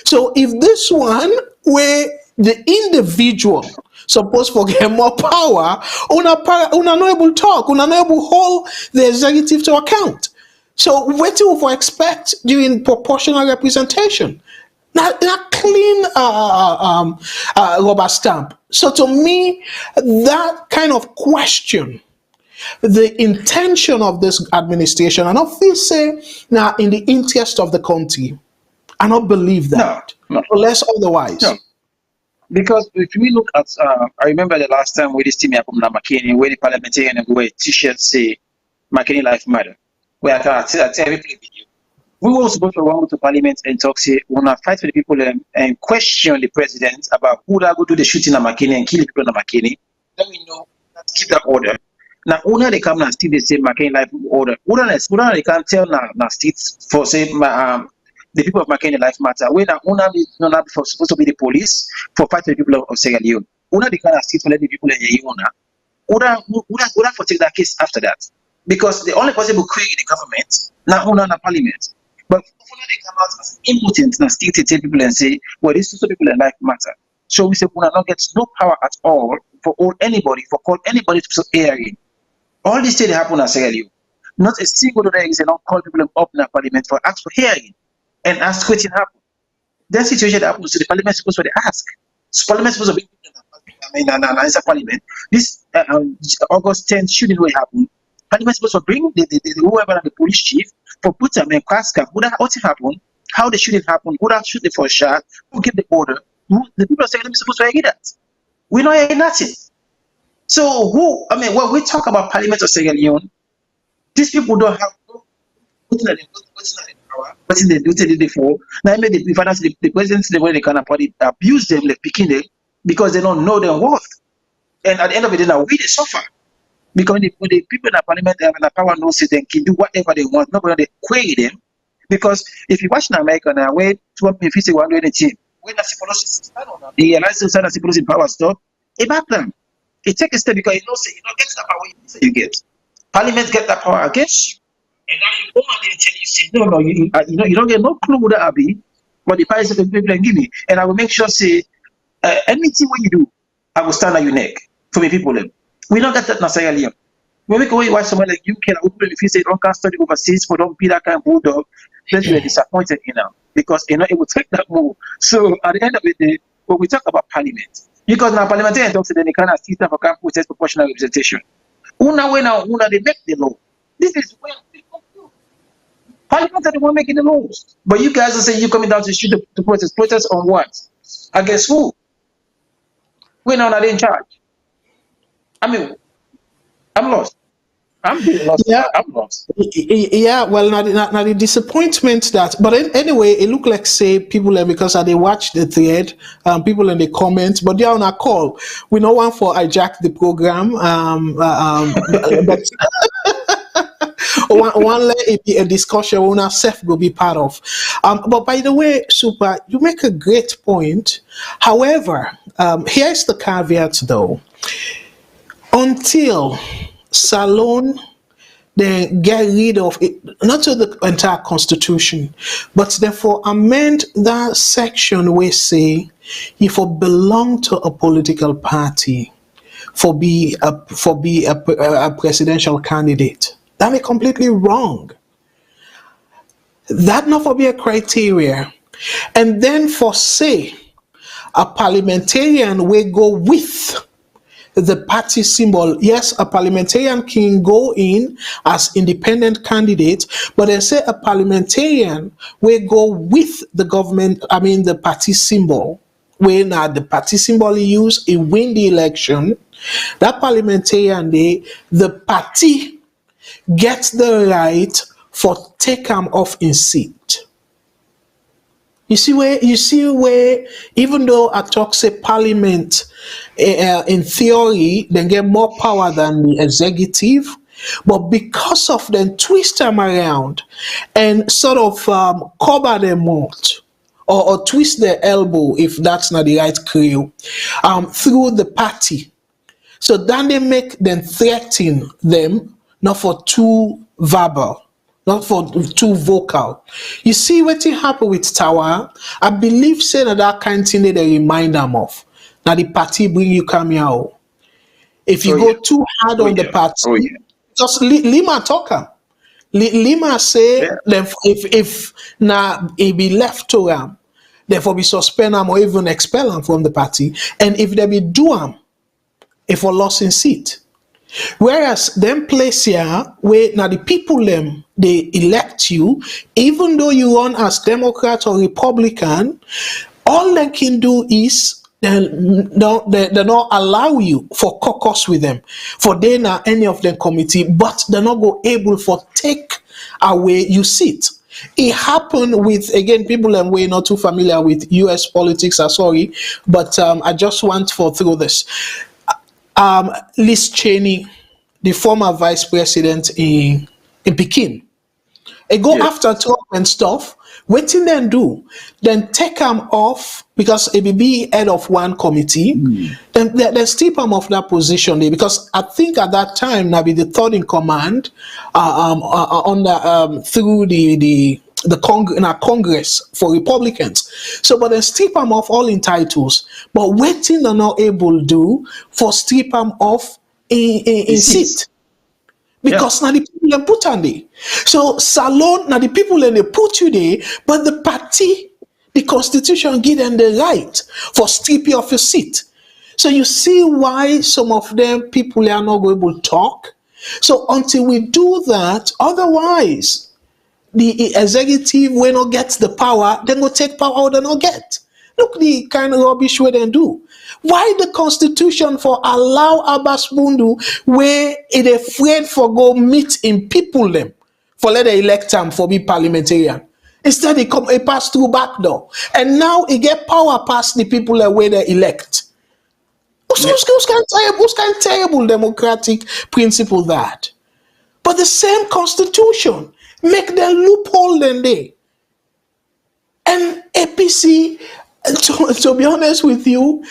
So if this one where the individual supposed to get more power, una not able to talk, una not able to hold the executive to account. So what do you expect during proportional representation? Not clean rubber stamp. So to me, that kind of question the intention of this administration, and I feel say now in the interest of the country. I don't believe No, that, no, unless otherwise. no. Because if we look at, I remember the last time we this team up na McKinney, where the parliamentarian and where t-shirts say McKinney life matter. Where I tell every video. We were supposed to run to parliament and talk, say, we want to fight for the people and question the president about who that go do the shooting at McKinney and kill the people at McKinney. Then we know let's keep that order. Now, owner they come and still they say McKinney life order. Owner they can't tell now states for say the people of McKinney life matter. When owner is not supposed to be the police for fighting the people of Sierra Leone. Owner they can't state for let the people in the owner for take that case after that. Because the only possible create the government, now owner na parliament. But owner they come out as impotent and state to tell people and say, well, these two people in life matter. So we say owner not gets no power at all for all anybody, for call anybody to hearing. All this things happen at Sierra Leone. Not a single other is not call people up in the parliament for ask for hearing and ask what happen. That situation happens to the parliament supposed to ask. So parliament supposed to be it's a parliament. This August 10th shouldn't really happen. Parliament supposed to bring the whoever the police chief for put them and ask what happened, how the shooting happened, who that shoot the first shot, who give the order. The people are saying they're supposed to hear that. We don't hear nothing. So when we talk about Parliament of Sierra Leone, these people don't have what's in the power, what's in the duty before. Now maybe the presidents the way they can abuse them, like picking them, because they don't know their worth. And at the end of the day, now we they suffer. Because the people in the parliament have the power knows they can do whatever they want. Nobody they query them. Because if you watch in America now, where 250 one doing the team, when the policy the license and the policy power stop, it back them. It take a step because you don't get that power you get. Parliament get that power against you. And now you go and they tell you say, no, you don't get no clue what that be, but the price of the people give me. And I will make sure say anything what you do, I will stand on your neck for me people them. We don't get that in Sierra Leone. When we go watch somewhere like UK, if you say don't can study overseas for don't be that kind of bulldog, then we're disappointed because it will take that move. So at the end of the day, when we talk about parliament, because now parliamentarian talks to them, they cannot sit for campus test proportional representation. Una they make the law. This is where people do. Parliament are the one making the laws. But you guys are saying you're coming down to shoot the protest. Protest on what? Against who? We're not in charge. I'm lost. I'm really lost. Yeah. I'm lost. Yeah, well, now the disappointment that, but anyway, it look like say people because they watch the thread, people in the comments, but they're on a call. We no one for hijack the program, but one a discussion we not self will be part of. But by the way, Super, you make a great point. However, here's the caveat though. Until Salone then get rid of it, not to the entire constitution, but therefore amend that section where say if you belong to a political party for be a presidential candidate. That is completely wrong. That not for be a criteria. And then for say a parliamentarian will go with the party symbol. Yes, a parliamentarian can go in as independent candidate, but they say a parliamentarian will go with the government, the party symbol. When the party symbol used, he win the election. That parliamentarian, the party gets the right for take him off in seat. You see where even though I talk say parliament in theory they get more power than the executive, but because of them twist them around and sort of cover them out or twist their elbow if that's not the right crew through the party. So then they make them threaten them, not for too verbal, not for too vocal. You see what happened with Tower? I believe say that kind of thing they remind them of. Now the party bring you come here. Oh. If you go too hard on the party, just Lima talk am. Lima say if now it be left to them, therefore be suspend them or even expel them from the party. And if they be do them, if for loss in seat. Whereas them place here where now the people them they elect you, even though you run as Democrat or Republican, all they can do is they not allow you for caucus with them, for they not any of them committee, but they're not go able for take away you seat. It happened with, again, people and we're not too familiar with US politics, sorry, but I just want for through this. Liz Cheney, the former vice president in Pekin, they go after Trump and stuff. What did they do? Then take him off because it will be head of one committee. Then they strip him off that position there because I think at that time now be the third in command through the Congress for Republicans. So, but then strip them off all in titles. But waiting they're not able to do for strip them off in seat. Because now the people they put on there. So Salone, now the people they put you there, but the party, the constitution give them the right for strip you off your seat. So you see why some of them people are not able to talk. So until we do that, otherwise the executive will not get the power, then go take power they not get. Look the kind of rubbish where they do. Why the constitution for allow Abbas Bundu where it afraid for go meet in people them for let they elect them for be parliamentarian? Instead it pass through back door. And now it get power past the people that where they elect. Who's kind of terrible democratic principle that? But the same constitution make the loophole then they. And APC, to be honest with you,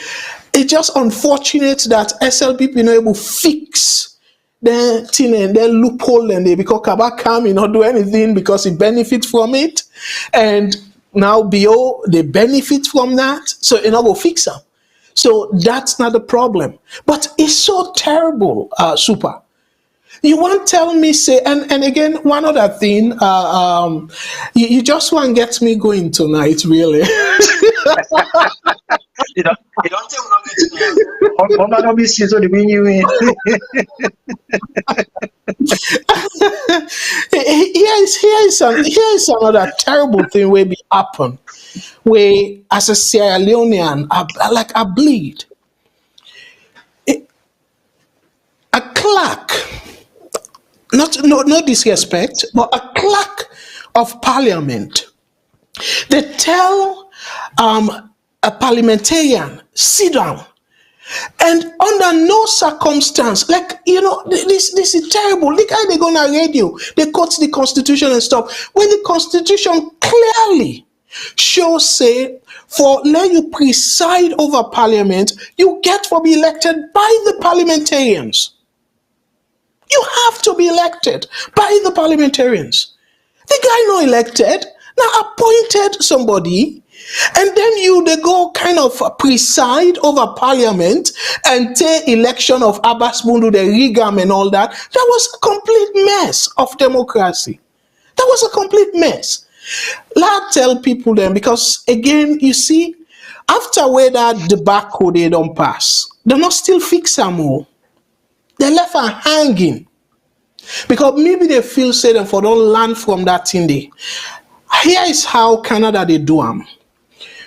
it's just unfortunate that SLPP not able to fix the thing and their loophole and they because Kabak may not do anything because it benefits from it. And now BO they benefit from that, so it not go fix them. So that's not the problem. But it's so terrible, Super. You want to tell me, say, and again, one other thing, you just want to get me going tonight, really. You don't tell me so the win you in. Here's another terrible thing where be happen, where as a Sierra Leonean, I bleed. A clerk. No disrespect, but a clerk of parliament, they tell a parliamentarian, sit down. And under no circumstance, this is terrible. Look how they go on radio, they quote the constitution and stuff. When the constitution clearly shows, say, for let you preside over parliament, you get to be elected by the parliamentarians. You have to be elected by the parliamentarians. The guy not elected, now appointed somebody, and then they go kind of preside over parliament and take election of Abbas Bundu, the Rigam and all that. That was a complete mess of democracy. That was a complete mess. Let's tell people then, because again, you see, After where that debacle they don't pass, they not still fix them more. They left her hanging. Because maybe they feel say them for don't learn from that thing they. Here is how Canada they do them.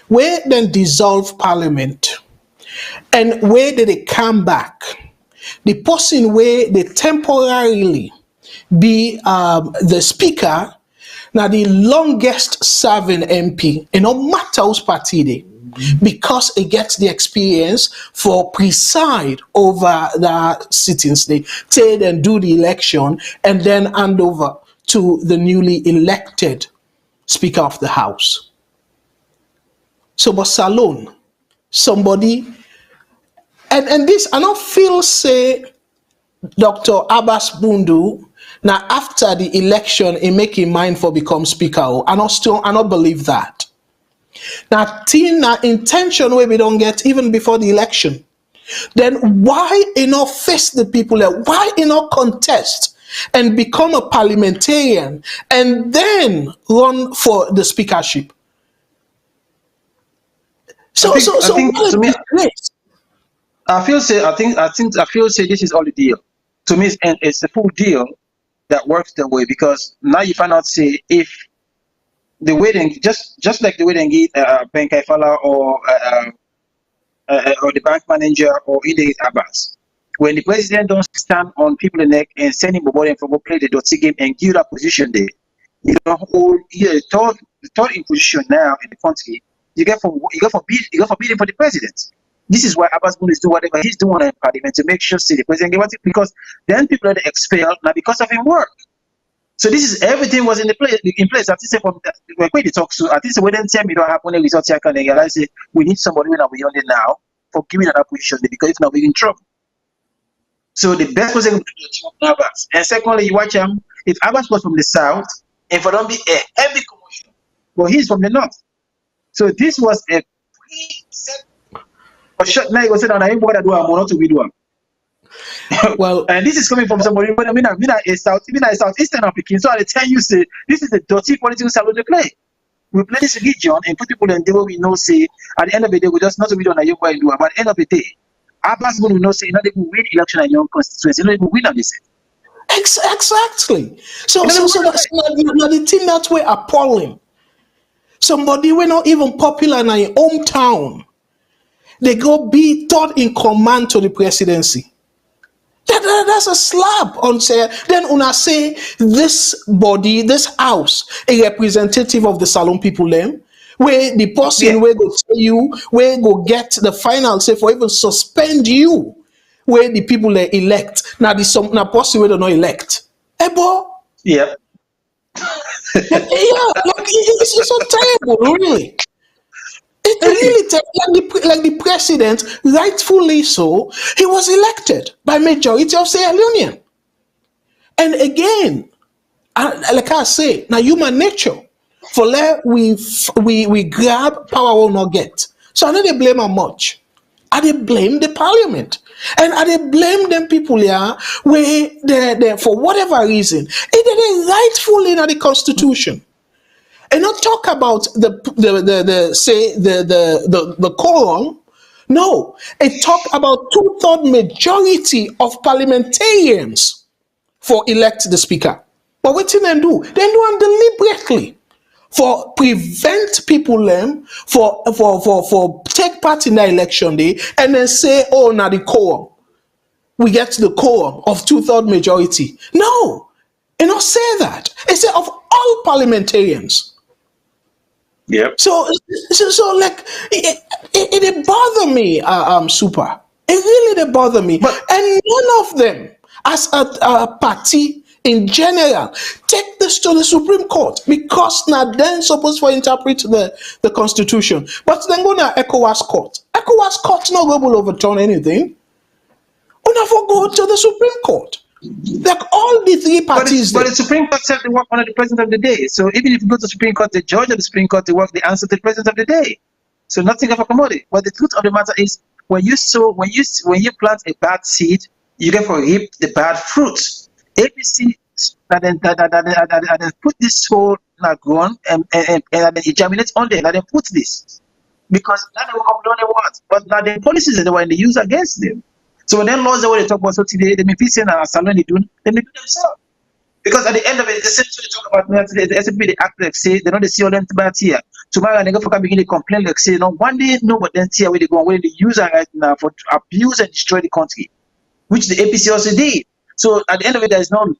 Where then dissolve parliament and where they come back. The person where they temporarily be the speaker, now the longest serving MP, no matter whose party they, because it gets the experience for preside over the sittings they take and do the election and then hand over to the newly elected Speaker of the House. So, but Salone, somebody, and this, I don't feel say Dr. Abbas Bundu, now after the election, he make him mind for become speaker. I don't believe that. Now, intention where we don't get even before the election. Then why not face the people there? Why not contest and become a parliamentarian and then run for the speakership? So I feel say this is all the deal. To me, it's a full deal that works that way, because now you find out say if the way they just like the way they get Bank Kaifala or the bank manager or either Abbas, when the president don't stand on people's neck and send him about them for play the dirty game and give that position there, you know, the third in position now in the country, you get forbidden for the president. This is why Abbas Boone is doing whatever he's doing in Parliament to make sure the president gets it, because then people are expelled now because of his work. So this is everything was in place. At least from when they talk to, at least when they tell me don't happen, results here can realize we need somebody when we on it now for giving that position, because if not we're in trouble. So the best person to do is Abbas. And secondly, you watch him. If Abbas was from the south, and for don't be a heavy commotion, well, he's from the north. So this was a pre-set. Shut now, you go say that I ain't what I do. I'm not to be doing. Well, and this is coming from somebody. But I mean, a southeastern African. So I tell you, say this is the dirty political salon they play. We play this religion and put people in the way we know. Say at the end of the day, we just not to be done. You go and do. But at the end of the day, Abbas will know say not even win election in your constituency. Not even win on this. Exactly. So that's the thing that way appalling. Somebody we're not even popular in your hometown. They go be third in command to the presidency. That's a slap on say. Then una say this body, this house, a representative of the Salone people them, where the person where go tell you, where go get the final say for even suspend you, where the people they elect. Now the some person where they not elect. Boy. Yeah. It's so terrible, really. It really, like the president, rightfully so, he was elected by majority of Sierra Leonean. And again, like I say, now human nature, for let we grab power will not get. So I don't blame them much. I didn't blame the parliament. And I didn't blame them people here where they for whatever reason, it didn't rightfully in the constitution. And not talk about the quorum. No, it talk about 2/3 majority of parliamentarians for elect the speaker. But what did they do? They do it deliberately for prevent people them for take part in the election day and then say, oh, now the quorum. We get the quorum of 2/3 majority. No, and not say that. It say of all parliamentarians. Yep. So like it bother me, super. It really did bother me. And none of them, as a party in general, take this to the Supreme Court, because now then supposed to interpret the Constitution. But then go to ECOWAS Court. ECOWAS Court not going to overturn anything. We never go to the Supreme Court. Like all the three parties. But the Supreme Court said they work under the president of the day. So even if you go to the Supreme Court, the judge of the Supreme Court, they work the answer to the president of the day. So nothing ever commodity. But the truth of the matter is, when you plant a bad seed, you get to reap the bad fruit. APC that put this whole ground and then it germinates on there. That then put this. because now they will complain they want, but now the policies are the one they use against them. So when then laws the way they talk about so today, they may be saying Salone they do themselves. Because at the end of it, the same thing they talk about now today, the SFP they act like say they know they see all them bad here. Tomorrow they go for begin to complain like say no one day no but then see where they go where they use it right now for to abuse and destroy the country, which the APC also did. So at the end of it, there's no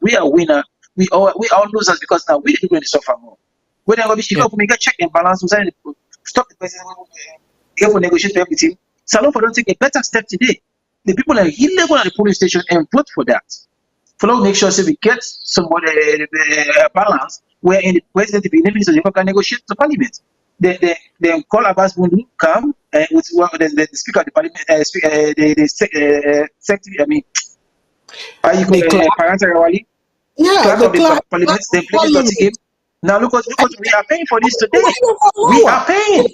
we are winner, we all losers because now we are going to suffer more. When they go be if we get check and balance, we say stop the president, we for negotiate everything. Salone for don't take a better step today. The people are really going to the police station and vote for that. For now, make sure so we get somebody balance where in the president, the minister, can negotiate the parliament. They call Abbas Bundu come with the speaker of the parliament, the secretary. I mean, how you call it, Parliamentary? Yeah, Clerk of the parliament. They play the dirty game. Now look what we are paying for this today. We are paying.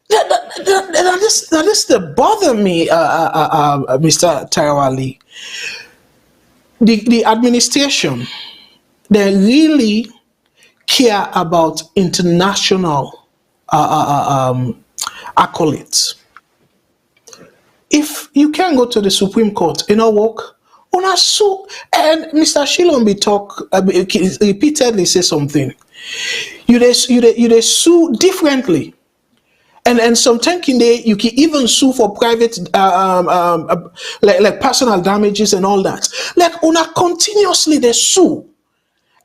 That is the bother me, Mr. Tarawali. The administration, they really care about international accolades. If you can go to the Supreme Court, work. Una sue, and Mr. Shilombi repeatedly say something. You they sue differently. And sometimes you can even sue for private, like personal damages and all that. Like una continuously they sue,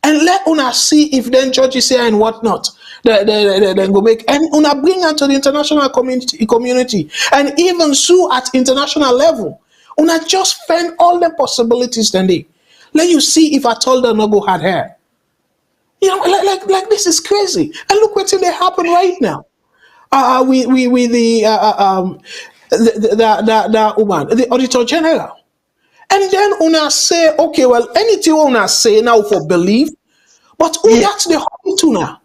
and let una see if then judges say and whatnot. They go make and una bring her to the international community and even sue at international level. Una just find all the possibilities. Then they let you see if I told them no go had hair. Like this is crazy. And look what's they happen right now. With the woman, the Auditor General, and then una say, okay, well, anything una say now for belief, but that's the whole tuna.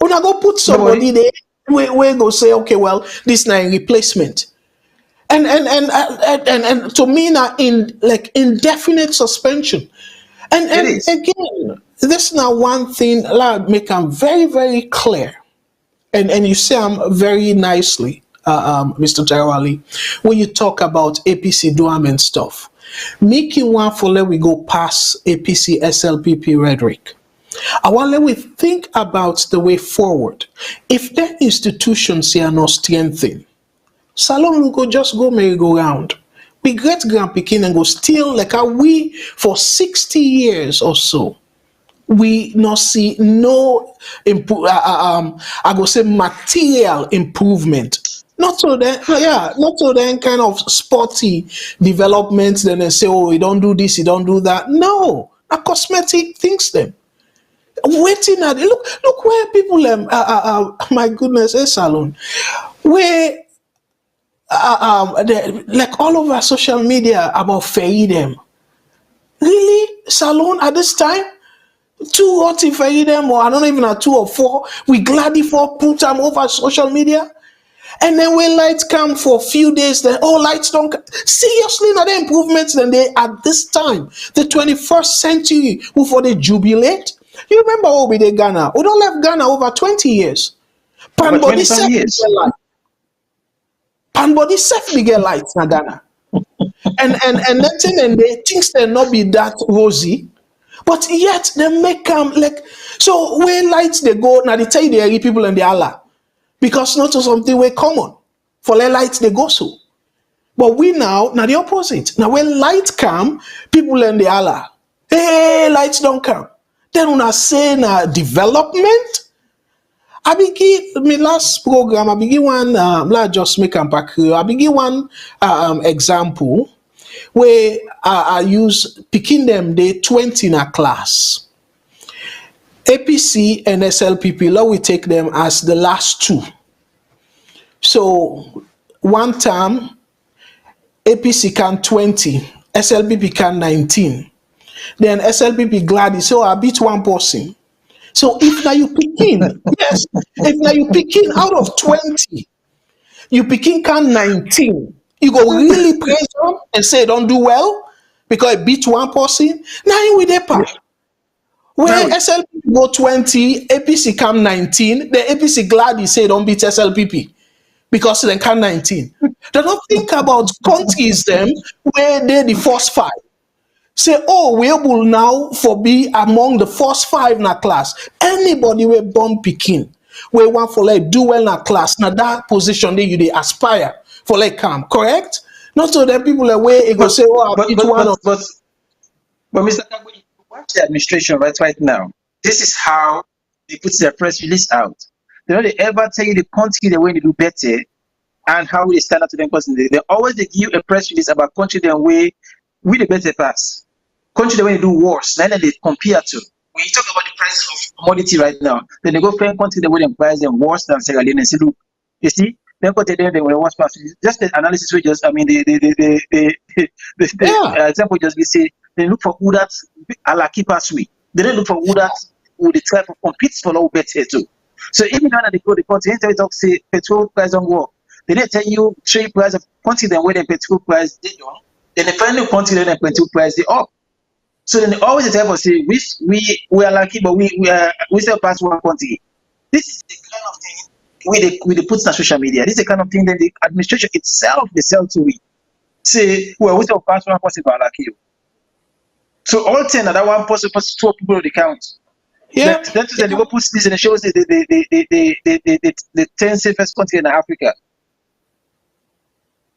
Una go put somebody there where go say, okay, well, this now replacement, and to me now in like indefinite suspension, and again, this now one thing that make them very very clear. And you say very nicely, Mr. Tarawali, when you talk about APC Duam and stuff, making one for let we go past APC SLPP rhetoric. I want let we think about the way forward. If the institutions here are not strengthened, Salone will just go merry-go-round. We great grand Pekin and go still like how we for 60 years or so. We not see no I go say material improvement. Not so then kind of sporty developments. Then they say, oh, you don't do this, you don't do that. No, a cosmetic things them. Waiting at look where people my goodness, Salone, where like all over social media about them. Really, Salone at this time. 2 or 3 them, or I don't even know 2 or 4. We gladly for put them over social media, and then when lights come for a few days, then lights don't come. Seriously, not the improvements. Then they at this time, the 21st century, who for the jubilate. You remember what we did Ghana? We don't left Ghana over 20 years. Panbody self get lights na Ghana, and nothing, and they things they not be that rosy. But yet they make them like so when lights they go now they tell you the people and the Allah because not something way common for the lights they go so. But we now the opposite. Now when lights come, people and the Allah. Hey, lights don't come. Then when I say development, I begin my last program. I begin one. Just make a back. I begin one example. Where I use picking them day 20 in a class. APC and SLPP, now we take them as the last 2. So one time APC can 20, SLPP can 19. Then SLPP glad so I beat one person. So if now you picking, yes, if now you picking out of 20, you picking can 19. You go really praise them and say don't do well because it beat one person. Now you with that part. Where SLP go 20, APC come 19, the APC glad he say don't beat SLPP because they come 19. They don't think about countries them where they the first five. Say, oh, we able now for be among the first five in a class. Anybody we born picking, we want for like do well in a class. Now that position that you they aspire for like come, correct? Not so that people away it go say, oh, but, it's one of but Mr. Kagwe, if you watch the administration right now, this is how they put their press release out. They don't ever tell you the country the way they do better and how they stand up to them person. They always they give you a press release about country the way we the better pass. Country the way they do worse, then they compare to. When you talk about the price of commodity right now, then they go find country the way they price them worse than Sierra Leone and say, look, you see, then go to them, they will watch past. Just the analysis we just, I mean, the yeah. example just we say, they look for who that a la keep us we. They don't look for who that who the try to compete for low better too. So even when they go to the country, they talk say petrol price don't work. They didn't tell you trade price of country then where the petrol price they don't. Then the final country then the petrol price they up. So then they always the type of say we are lucky, but we still pass one country. This is the kind of thing we they put on social media. This is the kind of thing that the administration itself they sell to we. Say, well, we still pass one person by lucky. So all 10 that one person plus 2 people on the count. Yeah. That's they go put this and it shows the 10 safest country in Africa.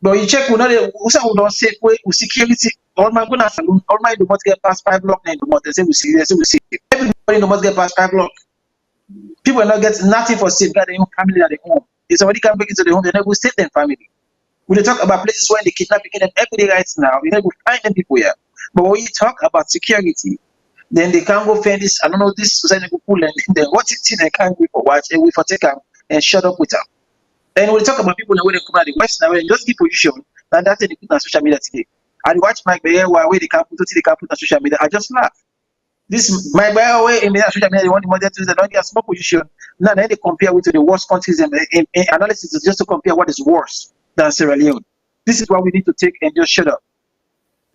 But you check, we don't say we security. All my gonna Salone, all my do not get past 5 blocks in the month. They say we see. Everybody do not get past 5 blocks. People are not getting nothing for safeguard their own family at their home. If somebody can break into their home, they never save their family. We talk about places where they kidnapping them every day right now. You know, we find them people here. But when you talk about security, then they can't go find this. I don't know this society go pull and then what it they can't go for watch and we for take them and shut up with them. And we talk about people when they come out the West now and just give position, and that's they put on social media today. I watch Mike Bayer where they can't put on social media. I just laugh. This Mike Bayer way in the social media they want the money to they don't get a small position. Now then they compare with the worst countries and analysis is just to compare what is worse than Sierra Leone. This is what we need to take and just shut up.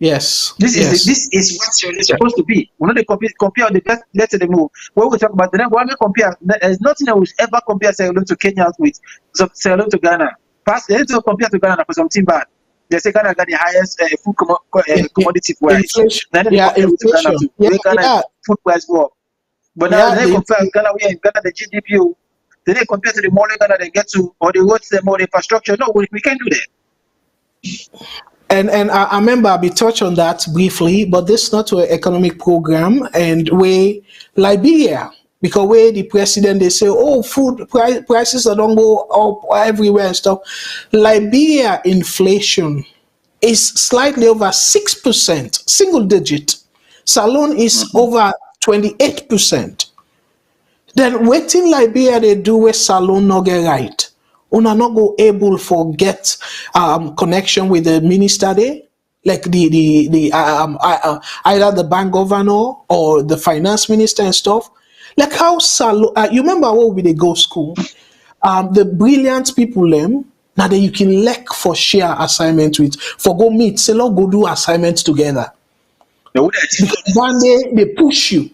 Yes. This is what Sierra Leone is supposed to be. We're not compare the best. Let's say they move. When we talk about the when we compare, there's nothing that will ever compare Sierra Leone to Kenya with Sierra Leone to Ghana. They need to compare to Ghana for something bad. They say Ghana got the highest food commodity price. Then they compare with Ghana too. Ghana food price go up. But now they compare Ghana. We are in Ghana the GDP. They compare to the more Ghana they get to or the roads, the more infrastructure. No, we can't do that. And I remember we touched on that briefly, but this is not an economic program. And we Liberia, because where the president they say, oh, food prices don't go up everywhere and stuff. Liberia inflation is slightly over 6%, single digit. Salone is over 28%. Then waiting Liberia they do with Salone not get right. Una not go able for get connection with the minister there, like either the bank governor or the finance minister and stuff. Like how Salone, you remember what we they go school? The brilliant people them now that you can lack for share assignment with for go meet, say look go do assignments together. Because one day they push you.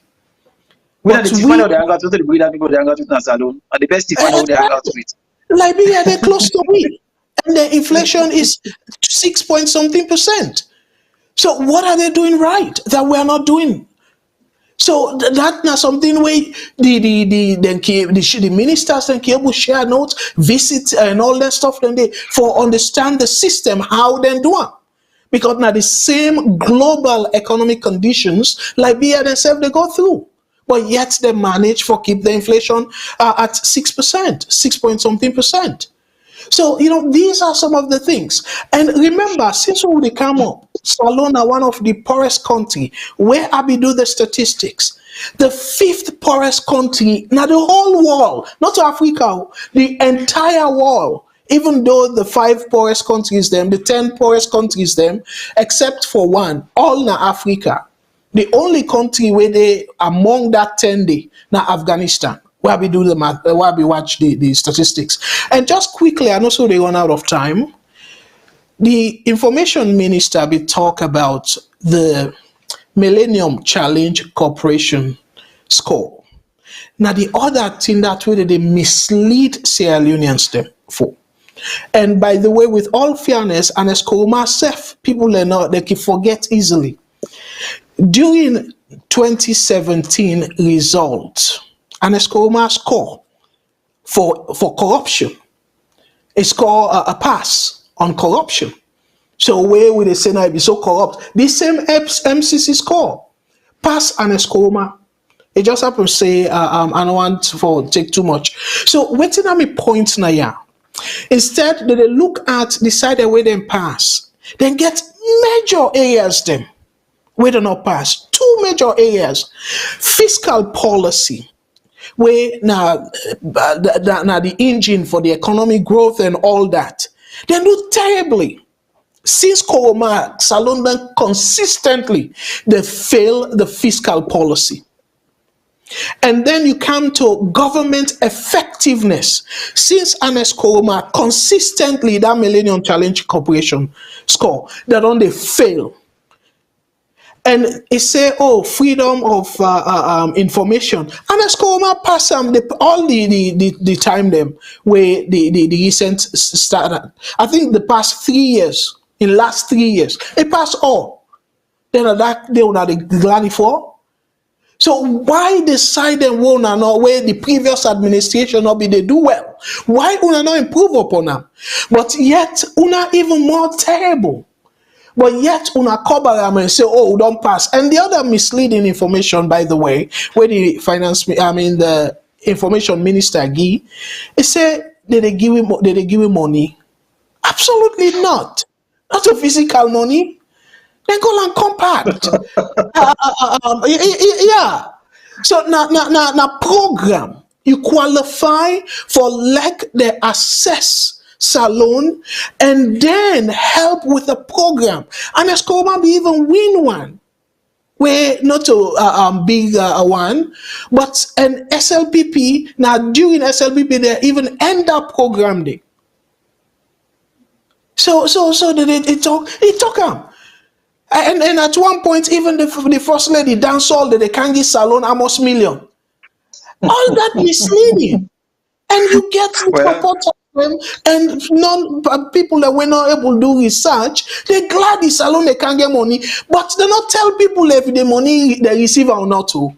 When they find out the hang out with the brilliant people they hang out with na Salone, and the best find out they hang out with. Liberia, they're close to me. And the inflation is 6 point something percent. So what are they doing right that we are not doing? So that's not something where the ministers and able share notes, visit and all that stuff then they for understand the system, how they do it. Because now the same global economic conditions Liberia themselves they go through. But yet they manage for keep the inflation at 6%, 6 point something percent. So, you know, these are some of the things. And remember, since we come up, Salone are one of the poorest country, where I be do the statistics. The 5th poorest country, now the whole world, not Africa, the entire world, even though the 5 poorest countries them, the 10 poorest countries them, except for one, all na Africa. The only country where they among that 10 day now Afghanistan, where we do the math, where we watch the statistics. And just quickly, I know so they run out of time. The information minister will talk about the Millennium Challenge Corporation score. Now the other thing that way they mislead Sierra Leoneans them for. And by the way, with all fairness, and as myself, people are not they can forget easily. During 2017 results, and Escoma score for corruption. It's called a pass on corruption. So where would they say now be so corrupt? The same MCC score pass and Escoma. It just happens to say I don't want to take too much. So waiting at me point now, yeah. Instead, they look at the side where they pass, then get major areas them where they not pass. Two major areas: fiscal policy, where now the engine for the economic growth and all that. They do terribly. Since Koroma, Salone consistently they fail the fiscal policy. And then you come to government effectiveness. Since Anes Koroma consistently that Millennium Challenge Corporation score, that on they fail. And it say, oh, freedom of information. Anes Koroma pass all the time them where the recent started. I think the past 3 years, in last 3 years, it passed all. Then that they were the glad for. So why decide them una not where the previous administration not be they do well? Why una not improve upon them? But yet una even more terrible. But yet una cover them and say, oh, don't pass. And the other misleading information, by the way, where the information minister give, it say did they give him money? Absolutely not. Not a physical money. They go and compact. Yeah. So now program you qualify for like the assess Salone and then help with the program. And Escoma be even win one. Where not a big one, but an SLPP. Now during SLPP they even end up program day. So they talk. And at one point, even the first lady dance all that they can't give Salone almost million. All that misleading. And you get the support of them, and people that were not able to do research, they're glad the Salone they can't get money, but they not tell people if the money they receive or not to.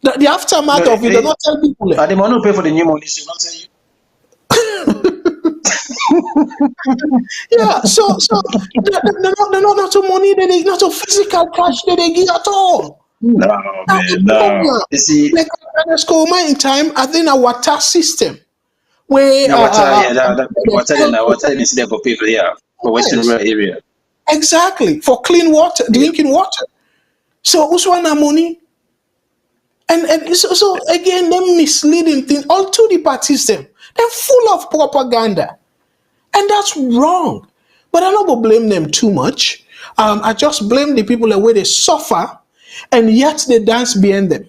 The aftermath of it, they not tell people. The money will pay for the new money, so not tell you. Yeah, so they're not to money, they not to physical cash that they give at all. No, man, no. You see, like in time, I think a water system where water is there for people, yeah, for Western rural area. Exactly, for clean water, drinking water. So who's want that money? And so again, them misleading thing all to the party system. They're full of propaganda. And that's wrong. But I'm not going to blame them too much. I just blame the people the way they suffer, and yet they dance behind them,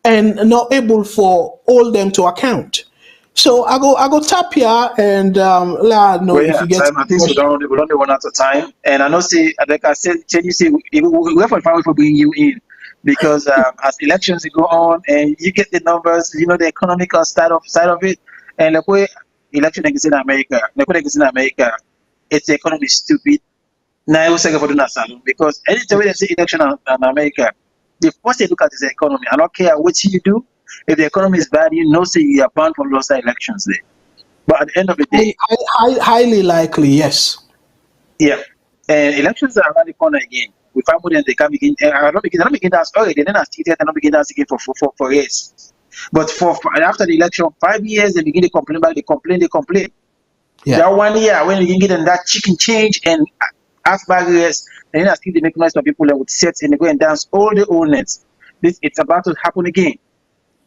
and not able for all them to account. So I go tap here and let know if you get time. I think we don't run out of time. And I know, see, like I said, you see, we have a family for bringing you in. Because as elections go on and you get the numbers, you know, the economical side of it, and like way election exists in America, it's the economy stupid. Now I was saying for doing Salone because anytime they say election in America, the first they look at is the economy. I don't care what you do. If the economy is bad, you know, say you are bound for lost elections there. But at the end of the day, highly likely, yes. Yeah, and elections are around the corner again. We find more than they can begin. I don't begin to ask already. Then I not begin to ask again for race. But for after the election, 5 years they begin to complain about. They complain. Yeah. That 1 year when you can get them that chicken change and ask back race, and then I still they make noise for people that would sit and they go and dance all the old nets. It's about to happen again.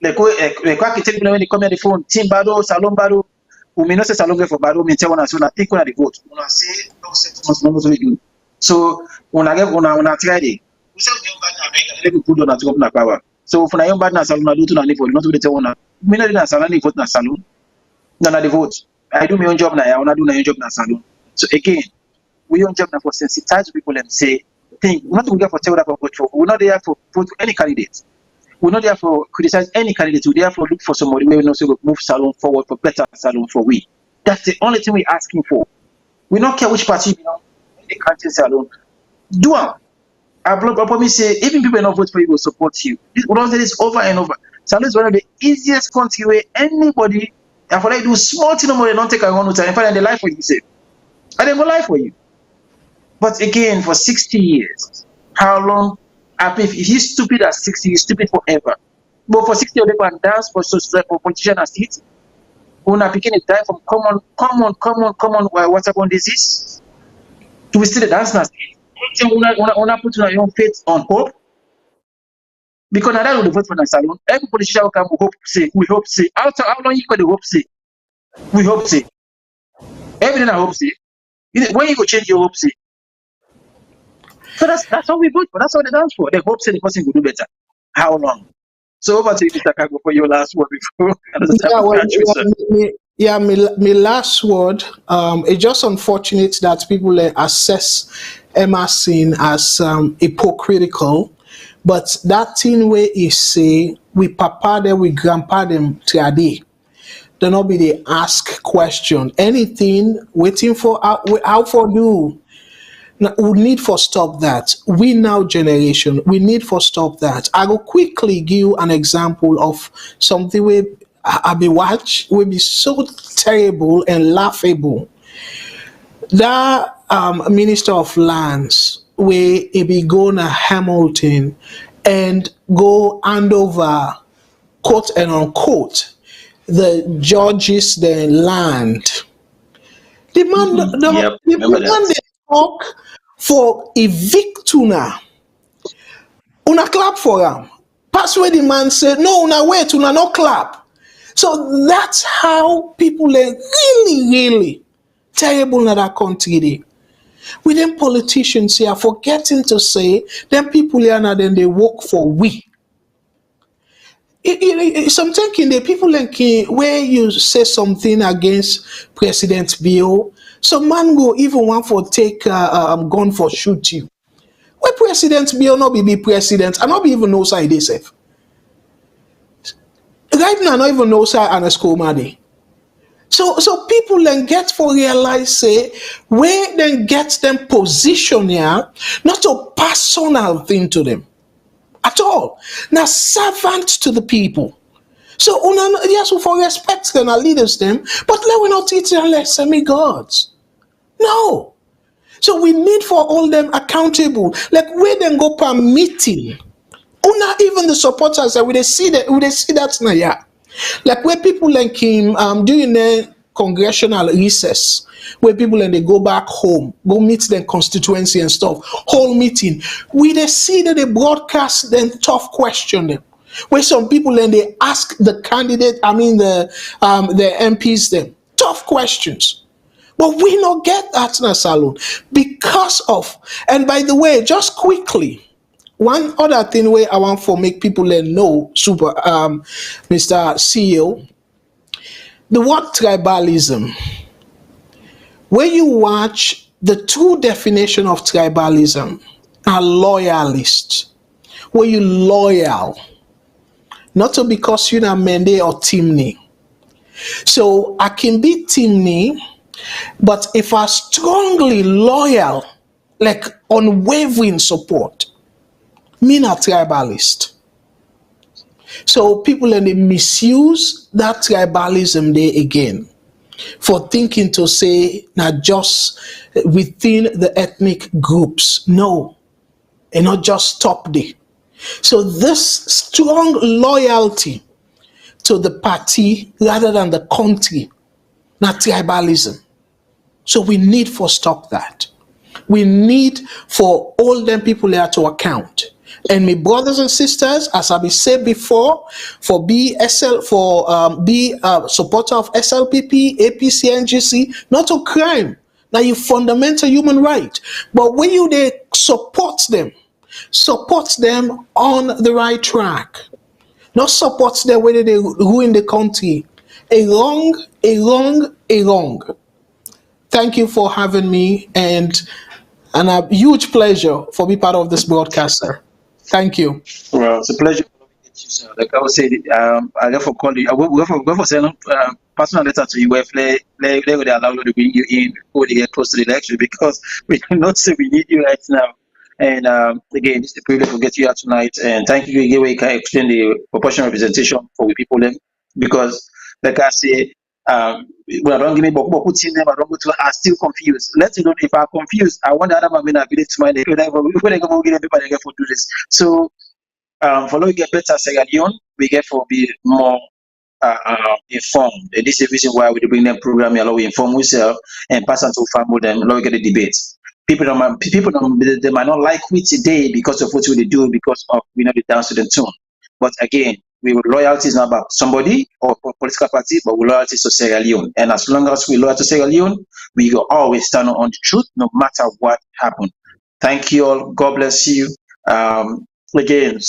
Like when they come on the phone, team battle, Salone battle. We may not say Salone for battle. We tell one as well. I think when they vote, when I say no, say do. So when I try it, we say we don't put on to open power. So if I am bad na Salone, I do to na vote. Not to tell one. Me not na Salone vote na Salone. No na the vote. I do my own job na. I wanna do my own job na Salone. So again, we own job na for sensitize people and say, think. We're not going for tell that for vote for. We're not there for vote for any candidate. We're not there for criticize any candidate. We're there for look for somebody who knows to move Salone forward for better Salone for we. That's the only thing we're asking for. We don't care which party you belong. They can't Salone. Do it. I promise say even people not vote for you will support you. We don't say this over and over. Salone is one of the easiest country where anybody, and for they do small thing no more, they don't take a one time and find the life for you say. And they go lie for you. But again, for 60 years, how long? If he's stupid at 60, he's stupid forever. But for 60 years, they go and dance for politician as it. When a picking die from common waterborne disease, to still the dance now. Una put your own faith on hope. Because now that will vote for the Salone. Every politician will come, we hope say. How long you got the hope say? We hope say. Everything I hope say. When you go change your hope say. So that's what we vote for. That's what they dance for. They hope say the person will do better. How long? So over to you, Mr. Kago, for your last word before. My last word. It's just unfortunate that people assess Emerson as hypocritical, but that thing where he say we papa them, we grandpa them today. Do not be they ask question anything waiting for how for do. Now, we need for stop that. We now generation, we need for stop that. I will quickly give you an example of something where I be watch will be so terrible and laughable. That Minister of Lands where he be going to Hamilton and go hand over quote and unquote the judges the land. The man, the man they talk for evict una clap for him. Pass where the man said, no, una wait, una no clap. So that's how people are really terrible in that country. They. We them politicians here forgetting to say, them people here now then they work for we. Sometimes the people like where you say something against President Bill, some man go even want for take gun for shoot you. Where President Bill not be president, I not be even know side they safe. Right now, I don't even know side and a school money. So people then get for realize say where then get them position here, not a personal thing to them. At all. Now, servant to the people. So, yes, we for respect them and leaders them, but let we not teach them like semi-gods. No. So, we need for all them accountable. Like, where them go per meeting. Even the supporters, we they see that now, yeah. Like, where people like him during the congressional recess, where people and they go back home, go meet their constituency and stuff, whole meeting, we they see that they broadcast them tough question them. Where some people and they ask the candidate, the MPs them tough questions. But we not get that in a Salone because of, and by the way, just quickly, one other thing where I want for make people know, Mr. CEO, the word tribalism. When you watch the true definition of tribalism, are loyalist. Where you loyal, not to because you're a Mende or Timney. So I can be Timney, but if I strongly loyal, like unwavering support, me not tribalist. So people and they misuse that tribalism there again for thinking to say not just within the ethnic groups. No, and not just stop there. So this strong loyalty to the party rather than the country, not tribalism. So we need for stop that. We need for all them people there to account. And my brothers and sisters, as I be said before, for be supporter of SLPP, APC, NGC, not a crime. Now you fundamental human right. But when you they support them on the right track. Not support them whether they ruin the country. A wrong. Thank you for having me and a huge pleasure for being part of this broadcast, sir. Thank you. Well, it's a pleasure. So, like I would say, I therefore call you. I will for send personal letter to you. If they would allow you to bring you in before they get close to the election, because we cannot say we need you right now. And again, it's a privilege to get you here tonight. And thank you again. We can explain the proportional representation for the people then, because like I say, when I don't give me Boku team them, I don't go to are still confused. Let's know if I'm confused. I want the other man ability to mind when I go get everybody get for do this. So for we get better Sierra Leone, we get for be more informed. And this is the reason why we bring them program here, allow we inform ourselves and pass on to family them, allow we get the debates. People they might not like we today because of what we do, because of the dance to the tune. But again, we would loyalty is not about somebody or political party, but we loyalty to Sierra Leone. And as long as we loyal to Sierra Leone, we will always stand on the truth, no matter what happened. Thank you all. God bless you. Again,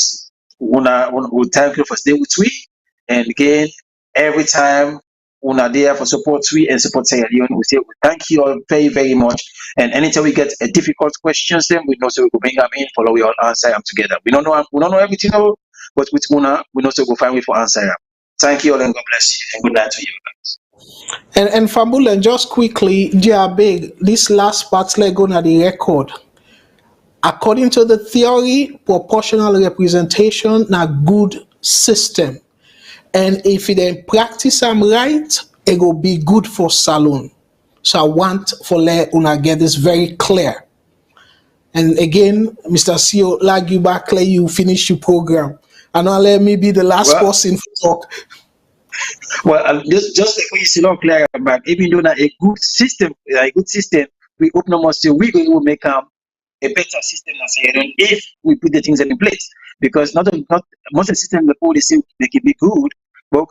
we thank you for staying with we. And again, every time we are there for support we and support Sierra Leone, we say we thank you all very, very much. And anytime we get a difficult questions, then we know so we will bring them in, follow we all answer them together. We don't know everything, but with Una, we know so we'll find way for answer them. Thank you all and God bless you and good night to you guys. And Fambulen, just quickly, big this last part like on the record. According to the theory, proportional representation na good system. And if you then practice them right, it will be good for Salone. So I want for let una get this very clear. And again, Mr. CEO, like you back, let you finish your program. And now let me be the last person to talk. Well, just like we see not clear back, even though a good system, we hope no more still we will make a better system if we put the things in place. Because not most of the system the policy they can be good, but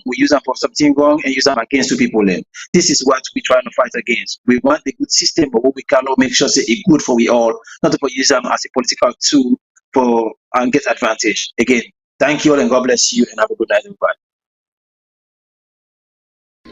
we use them for something wrong and use them against two people. This is what we're trying to fight against. We want the good system, but what we can make sure say it's good for we all, not to use them as a political tool for and get advantage. Again, thank you all and God bless you and have a good night, everybody.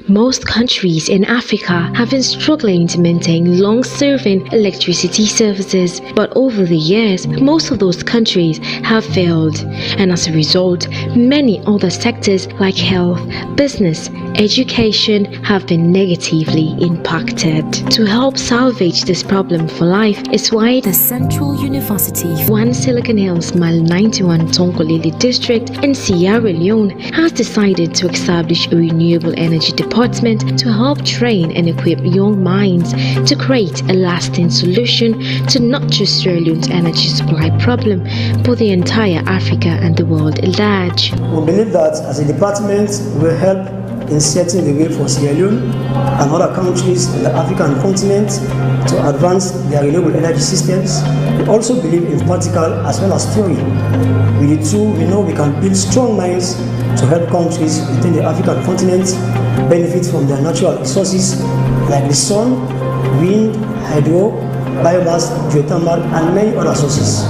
Most countries in Africa have been struggling to maintain long-serving electricity services, but over the years, most of those countries have failed, and as a result, many other sectors like health, business, education have been negatively impacted. To help salvage this problem for life is why the Central University, One Silicon Hills Mile 91 Tonkolili district in Sierra Leone has decided to establish a renewable energy department to help train and equip young minds to create a lasting solution to not just Sierra Leone's energy supply problem, but the entire Africa and the world at large. We believe that as a department, we will help in setting the way for Sierra Leone and other countries in the African continent to advance their renewable energy systems. We also believe in practical as well as theory. With the two, we know we can build strong minds to help countries within the African continent benefit from their natural resources like the sun, wind, hydro, biomass, geothermal, and many other sources.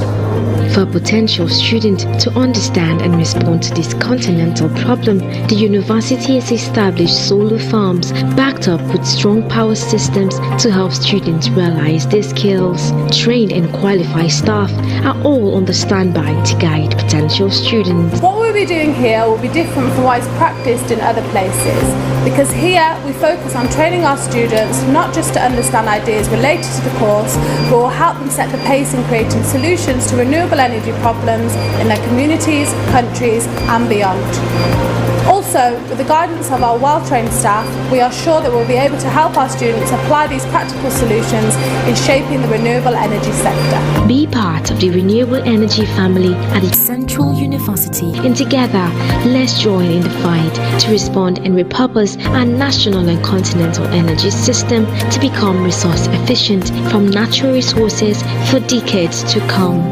For potential students to understand and respond to this continental problem, the university has established solar farms backed up with strong power systems to help students realize their skills. Trained and qualified staff are all on the standby to guide potential students. What we'll be doing here will be different from what is practiced in other places, because here we focus on training our students not just to understand ideas related to the course, but will help them set the pace in creating solutions to renewable energy problems in their communities, countries and beyond. Also, with the guidance of our well-trained staff, we are sure that we'll be able to help our students apply these practical solutions in shaping the renewable energy sector. Be part of the renewable energy family at the Central University, and together, let's join in the fight to respond and repurpose our national and continental energy system to become resource efficient from natural resources for decades to come.